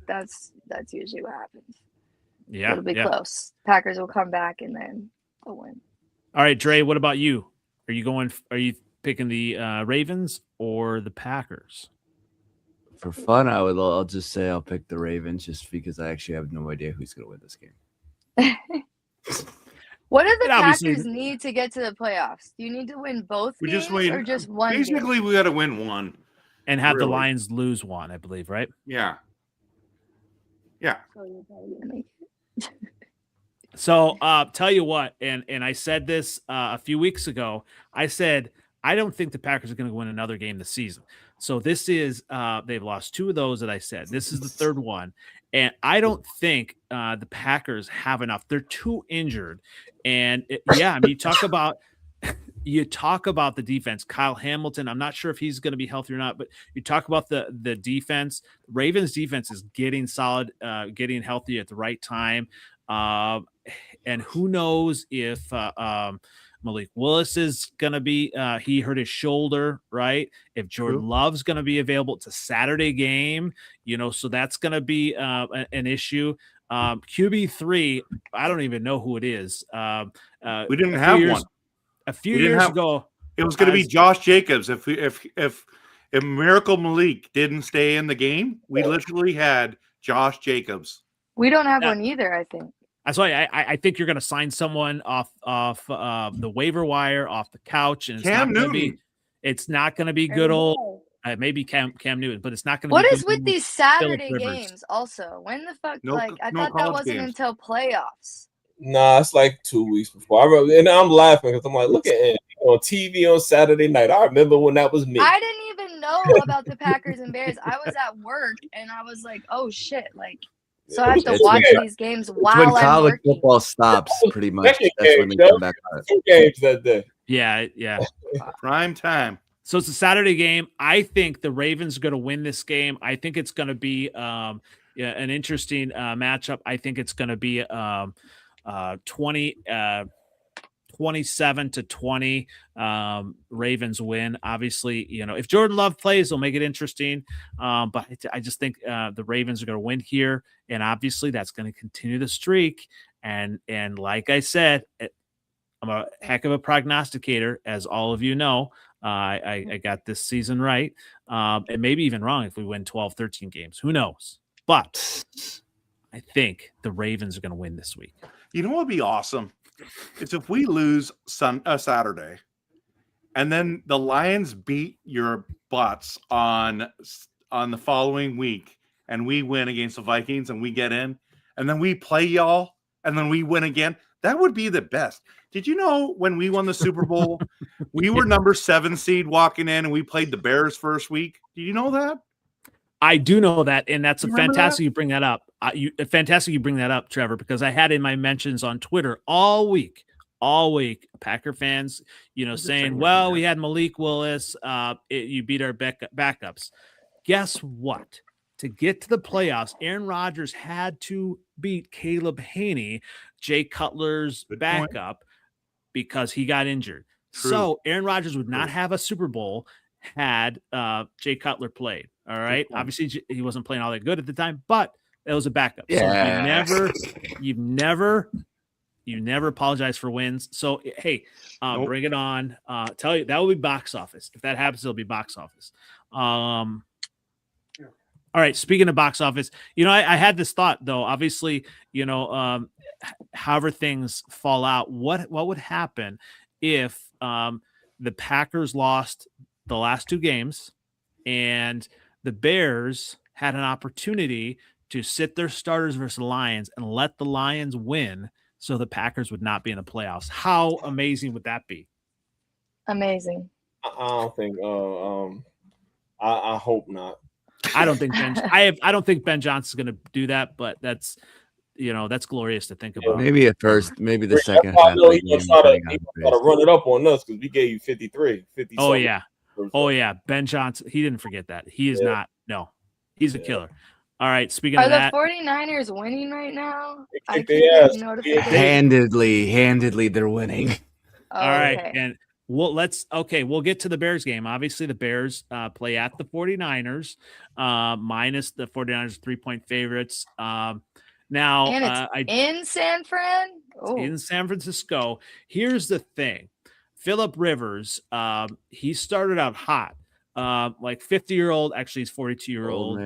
That's usually what happens. Yeah. It'll be close. Packers will come back and then they'll win. All right, Dre, what about you? Are you picking the Ravens or the Packers? For fun, I'll just say I'll pick the Ravens just because I actually have no idea who's going to win this game. What do the Packers need to get to the playoffs? Do you need to win both games or just one? Basically, we got to win one. And have the Lions lose one, I believe, right? Yeah. Yeah. So tell you what, and I said this a few weeks ago. I said, I don't think the Packers are going to win another game this season. So this is they've lost 2 of those that I said. This is the 3rd one. And I don't think the Packers have enough. They're too injured. And you talk about the defense. Kyle Hamilton, I'm not sure if he's going to be healthy or not, but you talk about the defense. Ravens defense is getting solid, getting healthy at the right time. And who knows if Malik Willis is going to be he hurt his shoulder, right? If Jordan Love's going to be available, it's a Saturday game, so that's going to be an issue. QB3, I don't even know who it is. We didn't have one. a few years ago, it was going to be Josh Jacobs. If Miracle Malik didn't stay in the game, we literally had Josh Jacobs. We don't have one either, I think. That's why I think you're going to sign someone off the waiver wire, off the couch, and it's not going to be good old. Maybe Cam Newton, but it's not going to be. What is with these Saturday games? Also, when the fuck? I thought that wasn't until playoffs. Nah, it's like 2 weeks before. And I'm laughing because I'm like, look at him on TV on Saturday night. I remember when that was me. I didn't even know about the Packers and Bears. I was at work and I was like, oh shit, like. So I have to watch these games while when I'm college working. football stops, pretty much. That's when they come back on it. 2 games that day. Yeah. Prime time. So it's a Saturday game. I think the Ravens are going to win this game. I think it's going to be an interesting matchup. I think it's going to be 27-20 Ravens win. Obviously, if Jordan Love plays, they'll make it interesting. But I just think the Ravens are going to win here. And obviously that's going to continue the streak. And like I said, I'm a heck of a prognosticator, as all of you know. I got this season right. And maybe even wrong if we win 12, 13 games. Who knows? But I think the Ravens are going to win this week. You know what would be awesome? It's if we lose Saturday, and then the Lions beat your butts on the following week, and we win against the Vikings, and we get in, and then we play y'all, and then we win again. That would be the best. Did you know when we won the Super Bowl, we were number 7 seed walking in, and we played the Bears first week? Did you know that? I do know that, and that's fantastic. You bring that up. Fantastic you bring that up, Trevor, because I had in my mentions on Twitter all week, Packer fans, saying, "Well, we had Malik Willis. You beat our backups." Guess what? To get to the playoffs, Aaron Rodgers had to beat Caleb Haney, Jay Cutler's backup, because he got injured. True. So Aaron Rodgers would not have a Super Bowl had Jay Cutler played. All right. Obviously, he wasn't playing all that good at the time, but it was a backup. Yeah. So you never apologize for wins. So hey, bring it on. Tell you that will be box office. If that happens, it'll be box office. All right. Speaking of box office, I had this thought though. Obviously, however things fall out, what would happen if the Packers lost the last 2 games and the Bears had an opportunity to sit their starters versus the Lions and let the Lions win so the Packers would not be in the playoffs? How amazing would that be? Amazing. I don't think I hope not. I don't think I don't think Ben Johnson's going to do that, but that's glorious to think about. Maybe at first, maybe the second half. He must try to run it up on us because we gave you 53, 50. Oh yeah. Oh yeah, Ben Johnson. He didn't forget that. He is not. No, he's a killer. All right. Speaking of that, are the 49ers winning right now? Handedly, they're winning. All right, and we'll get to the Bears game. Obviously, the Bears play at the 49ers, minus the 49ers 3-point favorites. Now, and it's in San Fran. In San Francisco. Here's the thing. Phillip Rivers, he started out hot, like 50-year-old. Actually, he's 42-year-old.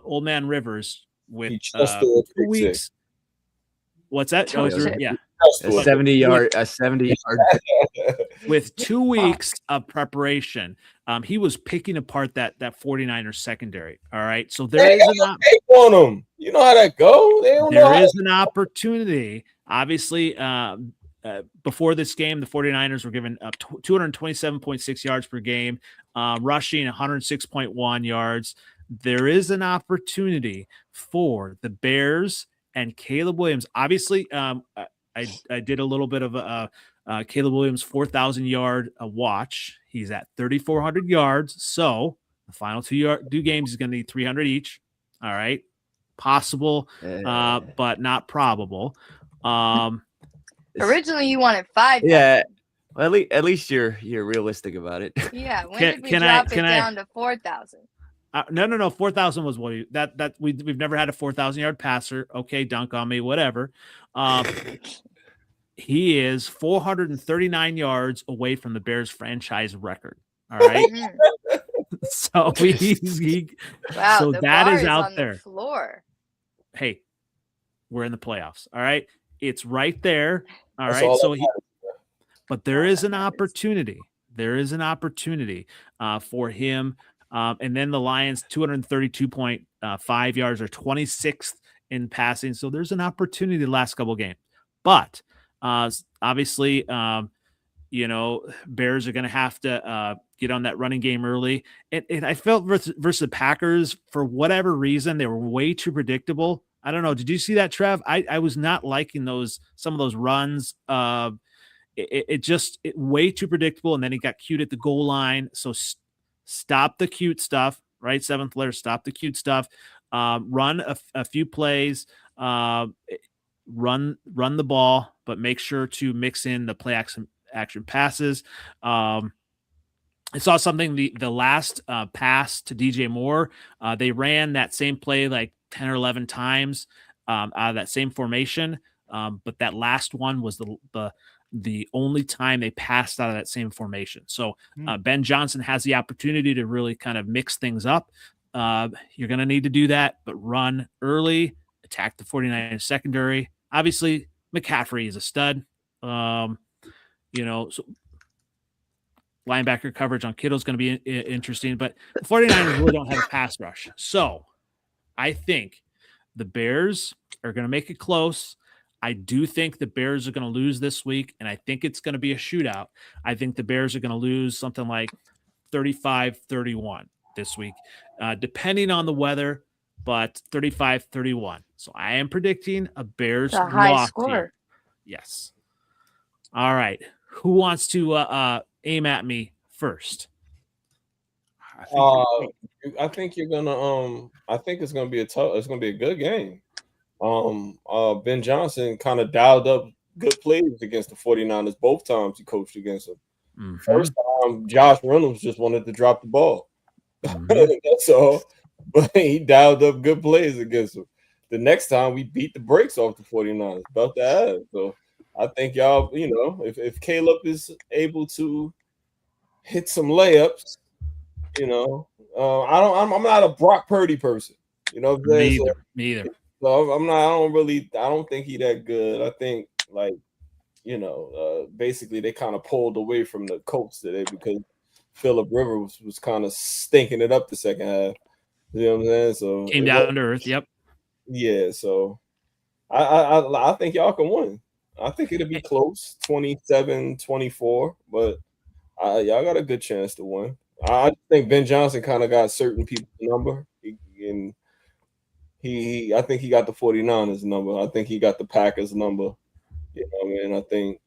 Old man Rivers with 2 weeks. What's that? Yeah, a 70-yard. With 2 weeks of preparation, he was picking apart that 49ers secondary. All right, so there is on them. You know how that go. There is an opportunity, obviously. Before this game, the 49ers were given up 227.6 yards per game, rushing 106.1 yards. There is an opportunity for the Bears and Caleb Williams. Obviously, I did a little bit of a Caleb Williams 4,000-yard watch. He's at 3,400 yards. So the final 2 games, he's going to need 300 each. All right. Possible, but not probable. Originally, you wanted 5. Yeah, well, at least you're realistic about it. Yeah, when did we drop it down to 4,000? No. 4,000 was what we've never had a 4,000-yard passer. Okay, dunk on me, whatever. He is 439 yards away from the Bears franchise record. All right. So wow, so the that bar is out on there. The floor. Hey, we're in the playoffs. All right. It's right there. All That's right. all So that but there is an opportunity. There is an opportunity for him. And then the Lions, 232.5 yards, or 26th in passing. So there's an opportunity the last couple of games. But obviously, you know, Bears are going to have to get on that running game early. And I felt versus the Packers, for whatever reason, they were way too predictable. I don't know. Did you see that, Trev? I was not liking some of those runs. It just way too predictable. And then he got cute at the goal line. So stop the cute stuff, right? Seventh letter, stop the cute stuff. Run a few plays. Run the ball, but make sure to mix in the play action passes. I saw something the last pass to DJ Moore. They ran that same play like 10 or 11 times out of that same formation. But that last one was the only time they passed out of that same formation. So Ben Johnson has the opportunity to really kind of mix things up. You're going to need to do that, but run early, attack the 49ers secondary. Obviously, McCaffrey is a stud. You know, so linebacker coverage on Kittle is going to be interesting, but the 49ers really don't have a pass rush. So I think the Bears are going to make it close. I do think the Bears are going to lose this week, and I think it's going to be a shootout. I think the Bears are going to lose something like 35-31 this week, depending on the weather, but 35-31. So I am predicting a Bears high score. Here. Yes. All right. Who wants to aim at me first? I think you're gonna. I think it's gonna be it's gonna be a good game. Ben Johnson kind of dialed up good plays against the 49ers both times he coached against them. Mm-hmm. First time, Josh Reynolds just wanted to drop the ball. Mm-hmm. That's all. But he dialed up good plays against them. The next time, we beat the brakes off the 49ers. About to have. So I think y'all, you know, if Caleb is able to hit some layups, you know, I'm not a Brock Purdy person. You know, me either. So I don't think he that good. I think, like, you know, basically they kind of pulled away from the Colts today because Phillip Rivers was kind of stinking it up the second half. You know what I'm saying? So came down to earth. Yep. Yeah. So I think y'all can win. I think it'll be close, 27-24, but y'all got a good chance to win. I think Ben Johnson kind of got certain people's number, and I think he got the 49ers number. I think he got the Packers number. You know what I mean? I think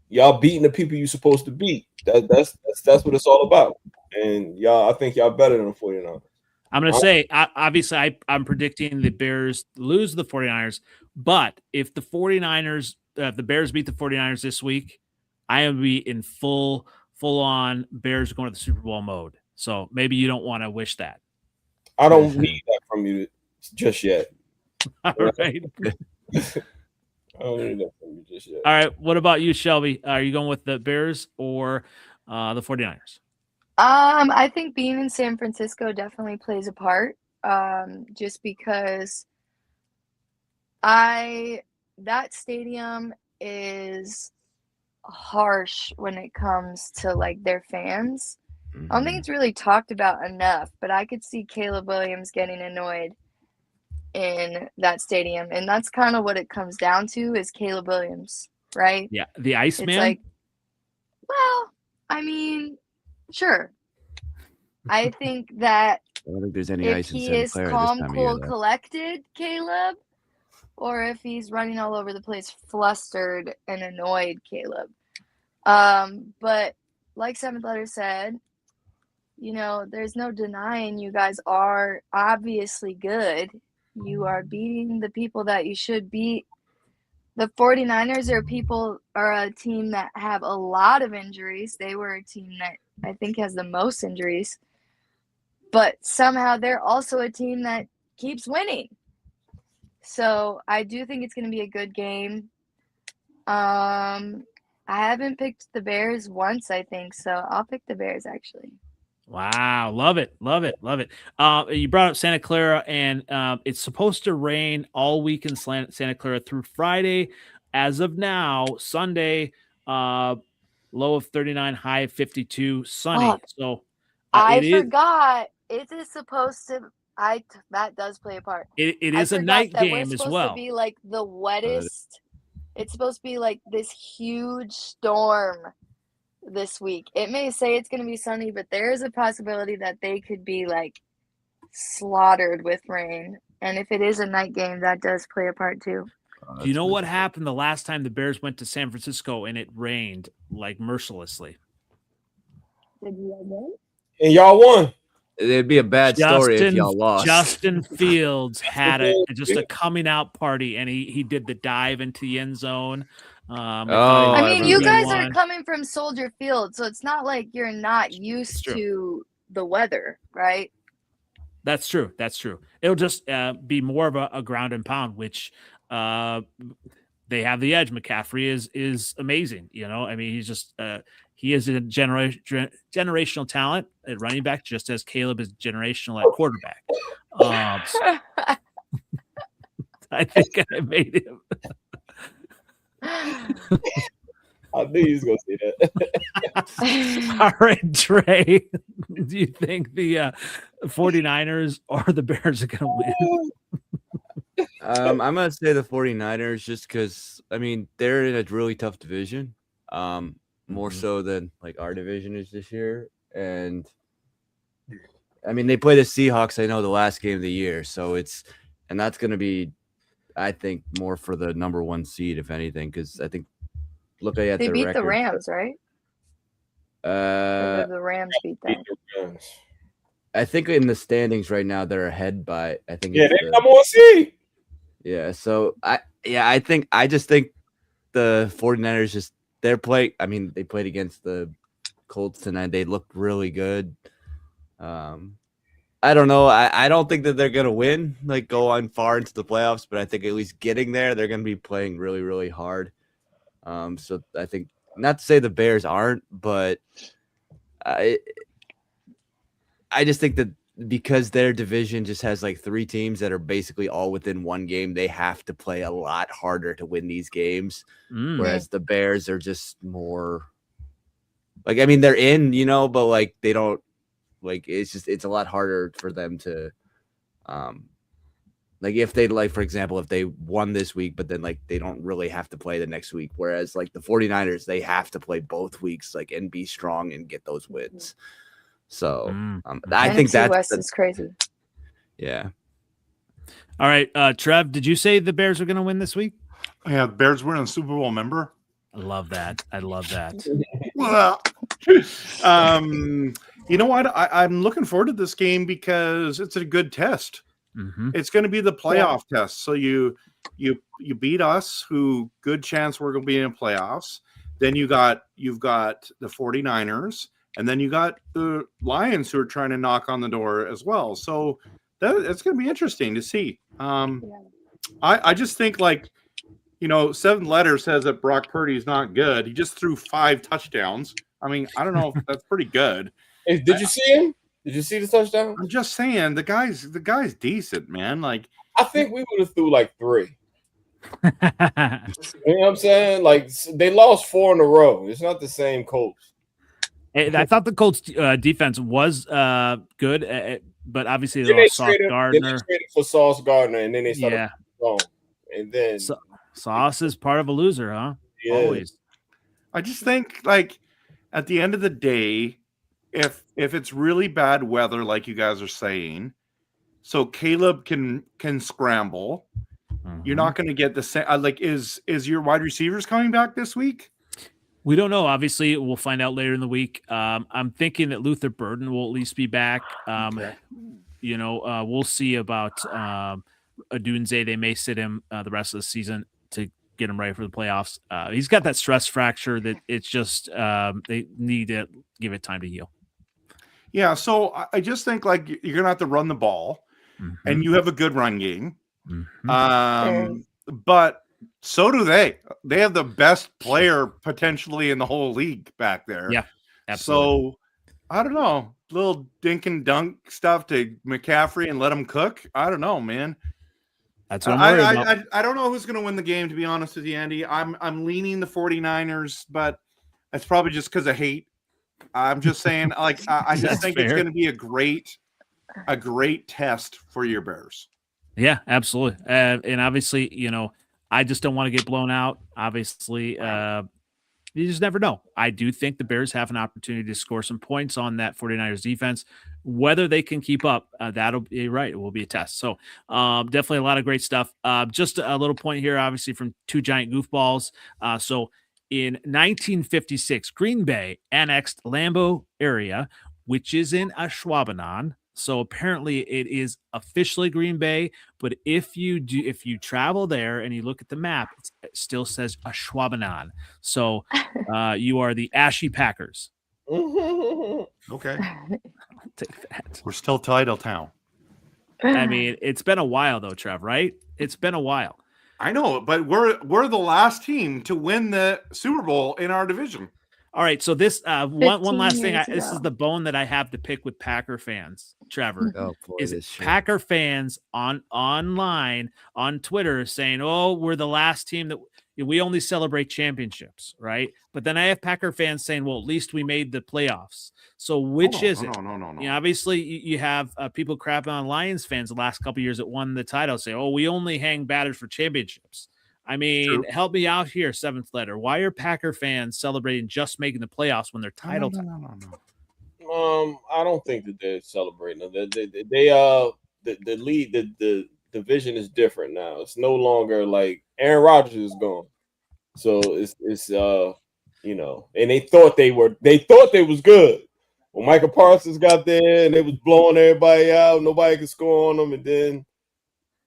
y'all beating the people you're supposed to beat. That's what it's all about. And I think y'all better than the 49ers. I'm going to say, obviously, I'm predicting the Bears lose the 49ers. But if the 49ers, if the Bears beat the 49ers this week, I am be in full on Bears going to the Super Bowl mode. So maybe you don't want to wish that. I don't need that from you just yet. All right. I don't need that from you just yet. All right. What about you, Shelby? Are you going with the Bears or the 49ers? I think being in San Francisco definitely plays a part. Just because that stadium is harsh when it comes to like their fans. I don't think it's really talked about enough, but I could see Caleb Williams getting annoyed in that stadium, and that's kind of what it comes down to is Caleb Williams, right? Yeah, the Iceman. It's like, well, I mean, sure. I think that I don't think there's any if ice in he Sinclair is this calm, time of cool, year, collected, Caleb, or if he's running all over the place, flustered and annoyed, Caleb. But like Seventh Letter said, you know, there's no denying you guys are obviously good. You are beating the people that you should beat. The 49ers are a team that have a lot of injuries. They were a team that I think has the most injuries. But somehow they're also a team that keeps winning. So I do think it's going to be a good game. I haven't picked the Bears once, I think, so I'll pick the Bears actually. Wow, love it. You brought up Santa Clara, and it's supposed to rain all week in Santa Clara through Friday. As of now, Sunday, low of 39, high of 52, sunny. So I forgot it is supposed to. That does play a part. It is a night game as well. We're supposed to be like the wettest. It's supposed to be like this huge storm this week. It may say it's going to be sunny, but there is a possibility that they could be like slaughtered with rain. And if it is a night game, that does play a part too. Do you know what happened the last time the Bears went to San Francisco and it rained like mercilessly? Did you guys win? And y'all won. It'd be a bad story if y'all lost. Justin Fields had a coming out party, and he did the dive into the end zone. I mean, you guys are coming from Soldier Field, so it's not like you're not used to the weather, right? That's true. It'll just be more of a ground and pound, which they have the edge. McCaffrey is amazing. You know, I mean, he's just he is a generational talent at running back, just as Caleb is generational at quarterback. I think I made him. I knew he was going to say that. All right, Trey, do you think the 49ers or the Bears are going to win? I'm going to say the 49ers just because, I mean, they're in a really tough division, more so than like our division is this year. And, I mean, they play the Seahawks, I know, the last game of the year. So and that's going to be, I think, more for the number one seed, if anything, because I think looking at they the beat record, the Rams, right? The Rams beat them. I think in the standings right now they're ahead by they're number one seed. Yeah, so I just think the 49ers they're playing. I mean, they played against the Colts tonight. They looked really good. I don't know. I don't think that they're going to win, like go on far into the playoffs, but I think at least getting there, they're going to be playing really, really hard. So I think, not to say the Bears aren't, but I just think that because their division just has like three teams that are basically all within one game, they have to play a lot harder to win these games. Whereas the Bears are just more like, I mean, they're in, you know, but like they don't. Like it's a lot harder for them to, like if they for example, if they won this week, but then like they don't really have to play the next week. Whereas like the 49ers, they have to play both weeks, like and be strong and get those wins. So I think that West is crazy. Yeah. All right, Trev, did you say the Bears are going to win this week? Yeah, the Bears were in a Super Bowl, remember? I love that. You know what? I'm looking forward to this game because it's a good test. Mm-hmm. It's going to be the playoff test. So you beat us, who good chance we're going to be in playoffs. Then you've got the 49ers, and then you got the Lions who are trying to knock on the door as well. So it's going to be interesting to see. I just think, like, you know, 7 letters says that Brock Purdy is not good. He just threw 5 touchdowns. I mean, I don't know if that's pretty good. Hey, did you see him? Did you see the touchdown? I'm just saying the guy's decent, man. Like, I think we would have threw like 3. You know what I'm saying? Like, they lost 4 in a row. It's not the same Colts. I thought the Colts defense was good, but obviously they lost Sauce Gardner. They traded for Sauce Gardner, and then they started going. And then Sauce is part of a loser, huh? Yeah. Always. I just think, like, at the end of the day, if it's really bad weather, like you guys are saying, so Caleb can scramble, you're not going to get the same. Like, is your wide receivers coming back this week? We don't know. Obviously, we'll find out later in the week. I'm thinking that Luther Burden will at least be back. You know, we'll see about Adunze. They may sit him the rest of the season to get him ready for the playoffs. He's got that stress fracture that it's just they need to give it time to heal. Yeah, so I just think, like, you're going to have to run the ball, and you have a good run game. But So do they. They have the best player potentially in the whole league back there. Yeah, absolutely. So I don't know. Little dink and dunk stuff to McCaffrey and let him cook. I don't know, man. That's what I'm worried about. I don't know who's going to win the game, to be honest with you, Andy. I'm leaning the 49ers, but that's probably just because of hate. I'm just saying, like, I just think it's going to be a great test for your Bears. Yeah, absolutely. And obviously, you know, I just don't want to get blown out. Obviously, you just never know. I do think the Bears have an opportunity to score some points on that 49ers defense. Whether they can keep up, that'll be right. It will be a test. So definitely a lot of great stuff. Just a little point here, obviously, from two giant goofballs. So in 1956, Green Bay annexed Lambeau area, which is in Ashwaubenon. So apparently it is officially Green Bay, but if you travel there and you look at the map, it still says Ashwaubenon. So you are the Ashy Packers. Okay. Take that. We're still title town. I mean, it's been a while though, Trev, right? It's been a while. I know, but we're the last team to win the Super Bowl in our division. All right, so this one last thing. This is the bone that I have to pick with Packer fans, Trevor. Is Packer fans online on Twitter saying, "Oh, we're the last team that we only celebrate championships," right? But then I have Packer fans saying, "Well, at least we made the playoffs." So which is it? No. You know, obviously, you have people crapping on Lions fans the last couple of years that won the title say, "Oh, we only hang batters for championships." I mean, True. Help me out here, seventh letter. Why are Packer fans celebrating just making the playoffs when they're title? No. I don't think that they're celebrating. The lead, the division is different now. It's no longer like Aaron Rodgers is gone, so it's you know, and they thought they was good. Well, Michael Parsons got there and they was blowing everybody out. Nobody could score on them, and then,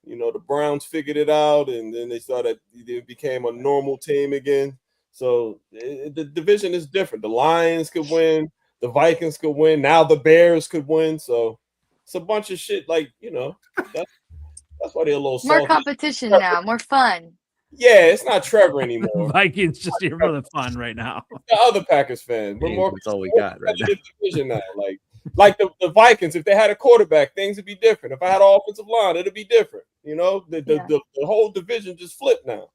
you know, the Browns figured it out, and then it became a normal team again. So the division is different. The Lions could win, the Vikings could win, now the Bears could win. So it's a bunch of shit. Like, you know, that's why they're a little more salty. competition now, more fun. Yeah, it's not Trevor anymore. Vikings just here for the fun right now. The other Packers fans, we're more. That's all we got right now. Division now, like the Vikings, if they had a quarterback, things would be different. If I had an offensive line, it'd be different. You know, the whole division just flipped now.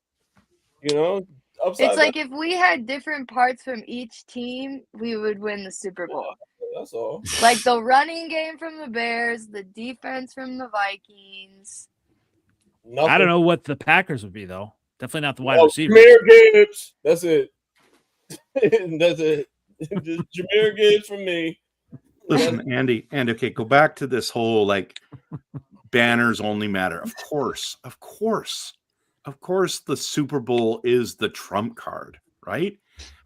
You know, it's like if we had different parts from each team, we would win the Super Bowl. That's all. Like the running game from the Bears, the defense from the Vikings. I don't know what the Packers would be though. Definitely not the wide receiver. Jahmyr Gibbs. That's it. That's it. Just Jahmyr Gibbs from me. Listen, Andy, okay, go back to this whole like banners only matter. Of course, the Super Bowl is the trump card, right?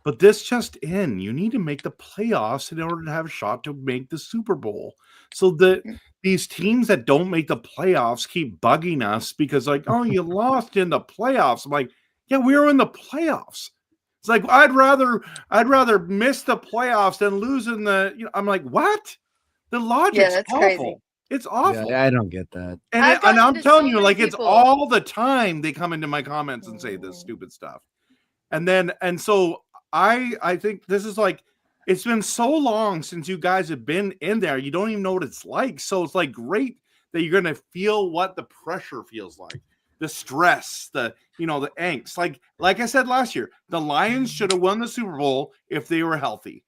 But this just in, you need to make the playoffs in order to have a shot to make the Super Bowl. So that these teams that don't make the playoffs keep bugging us because like, oh, you lost in the playoffs. I'm like, yeah, we were in the playoffs. It's like I'd rather miss the playoffs than lose in the. You know, I'm like, what? The logic's awful. Crazy. It's awful. Yeah, I don't get that. And I'm telling you, like, it's all the time they come into my comments and say this stupid stuff, and so I think this is like, it's been so long since you guys have been in there, you don't even know what it's like. So it's like great that you're gonna feel what the pressure feels like. The stress, the angst. Like I said last year, the Lions should have won the Super Bowl if they were healthy.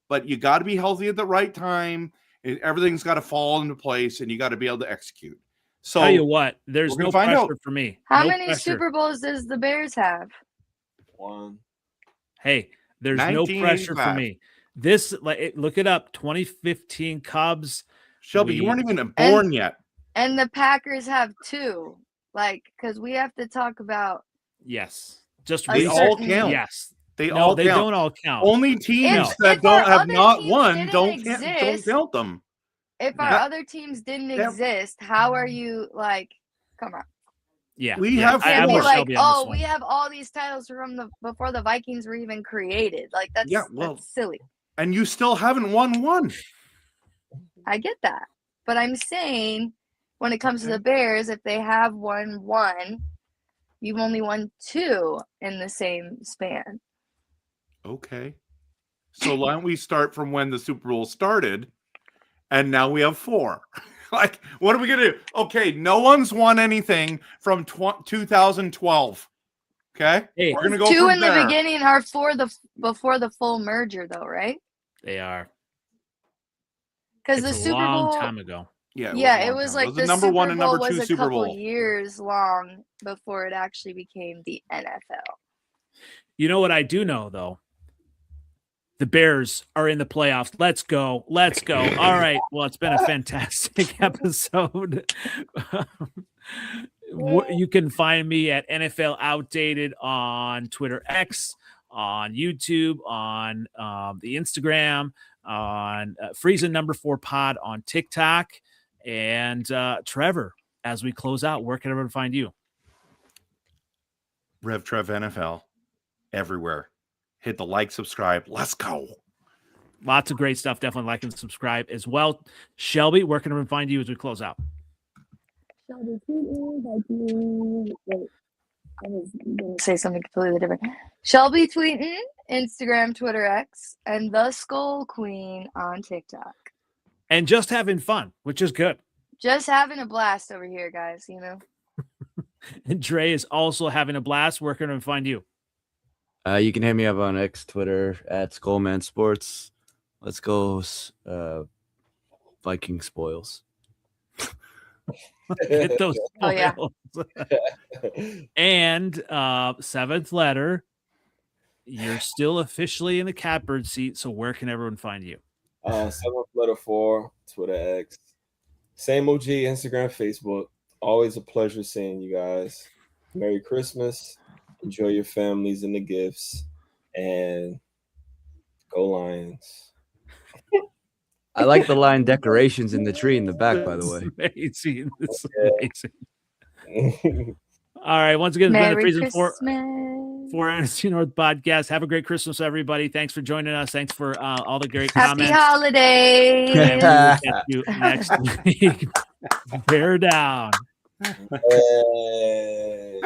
But you got to be healthy at the right time. Everything's got to fall into place, and you got to be able to execute. So tell you what, there's no pressure for me. How many Super Bowls does the Bears have? 1. Hey, there's no pressure for me. This, look it up. 2015 Cubs. Shelby, you weren't even born yet. And the Packers have 2. Because we have to talk about. Just they all count. Yes, they don't all count. Only teams that have not won don't count them. If our other teams didn't exist, how are you like? Come on. Yeah, we have. Can't be like, oh, we have all these titles from before the Vikings were even created. Like that's silly. And you still haven't won one. I get that, but I'm saying, when it comes to the Bears, if they have won one, You've only won 2 in the same span. Okay. So why don't we start from when the Super Bowl started, and now we have 4. Like, what are we gonna do? Okay, no one's won anything from 2012. Okay, Hey, we're gonna go 2 from in there. the beginning are before the full merger, though, right? They are. Because It's the a Super long Bowl, time ago. Yeah, it was like the the number Super 1 and number Bowl 2 was a Super couple Bowl. years long before it actually became the NFL. You know what I do know, though? The Bears are in the playoffs. Let's go. Let's go. All right. Well, it's been a fantastic episode. You can find me at NFL Outdated on Twitter X, on YouTube, on the Instagram, on Freezin #4 pod on TikTok. And Trevor, as we close out, where can everyone find you? RevTrevNFL everywhere. Hit the like, subscribe. Let's go. Lots of great stuff. Definitely like and subscribe as well. Shelby, where can everyone find you as we close out? Shelby Tweeten, wait, I was going to say something completely different. Shelby Tweeten, Instagram, Twitter X, and the Skull Queen on TikTok. And just having fun, which is good. Just having a blast over here, guys, you know. And Dre is also having a blast. Where can everyone find you? You can hit me up on X, Twitter at Skullman Sports. Let's go, Viking spoils. Get those Oh, yeah. And 7th letter, you're still officially in the catbird seat. So where can everyone find you? 7th letter 4, Twitter X. Same OG, Instagram, Facebook. Always a pleasure seeing you guys. Merry Christmas. Enjoy your families and the gifts. And go Lions. I like the line decorations in the tree in the back, by the way. Amazing. This is amazing. All right. Once again, it's been the Freezin for NFC North Podcast. Have a great Christmas, everybody. Thanks for joining us. Thanks for all the great comments. Happy holidays. And we will catch you next week. Bear down. Hey.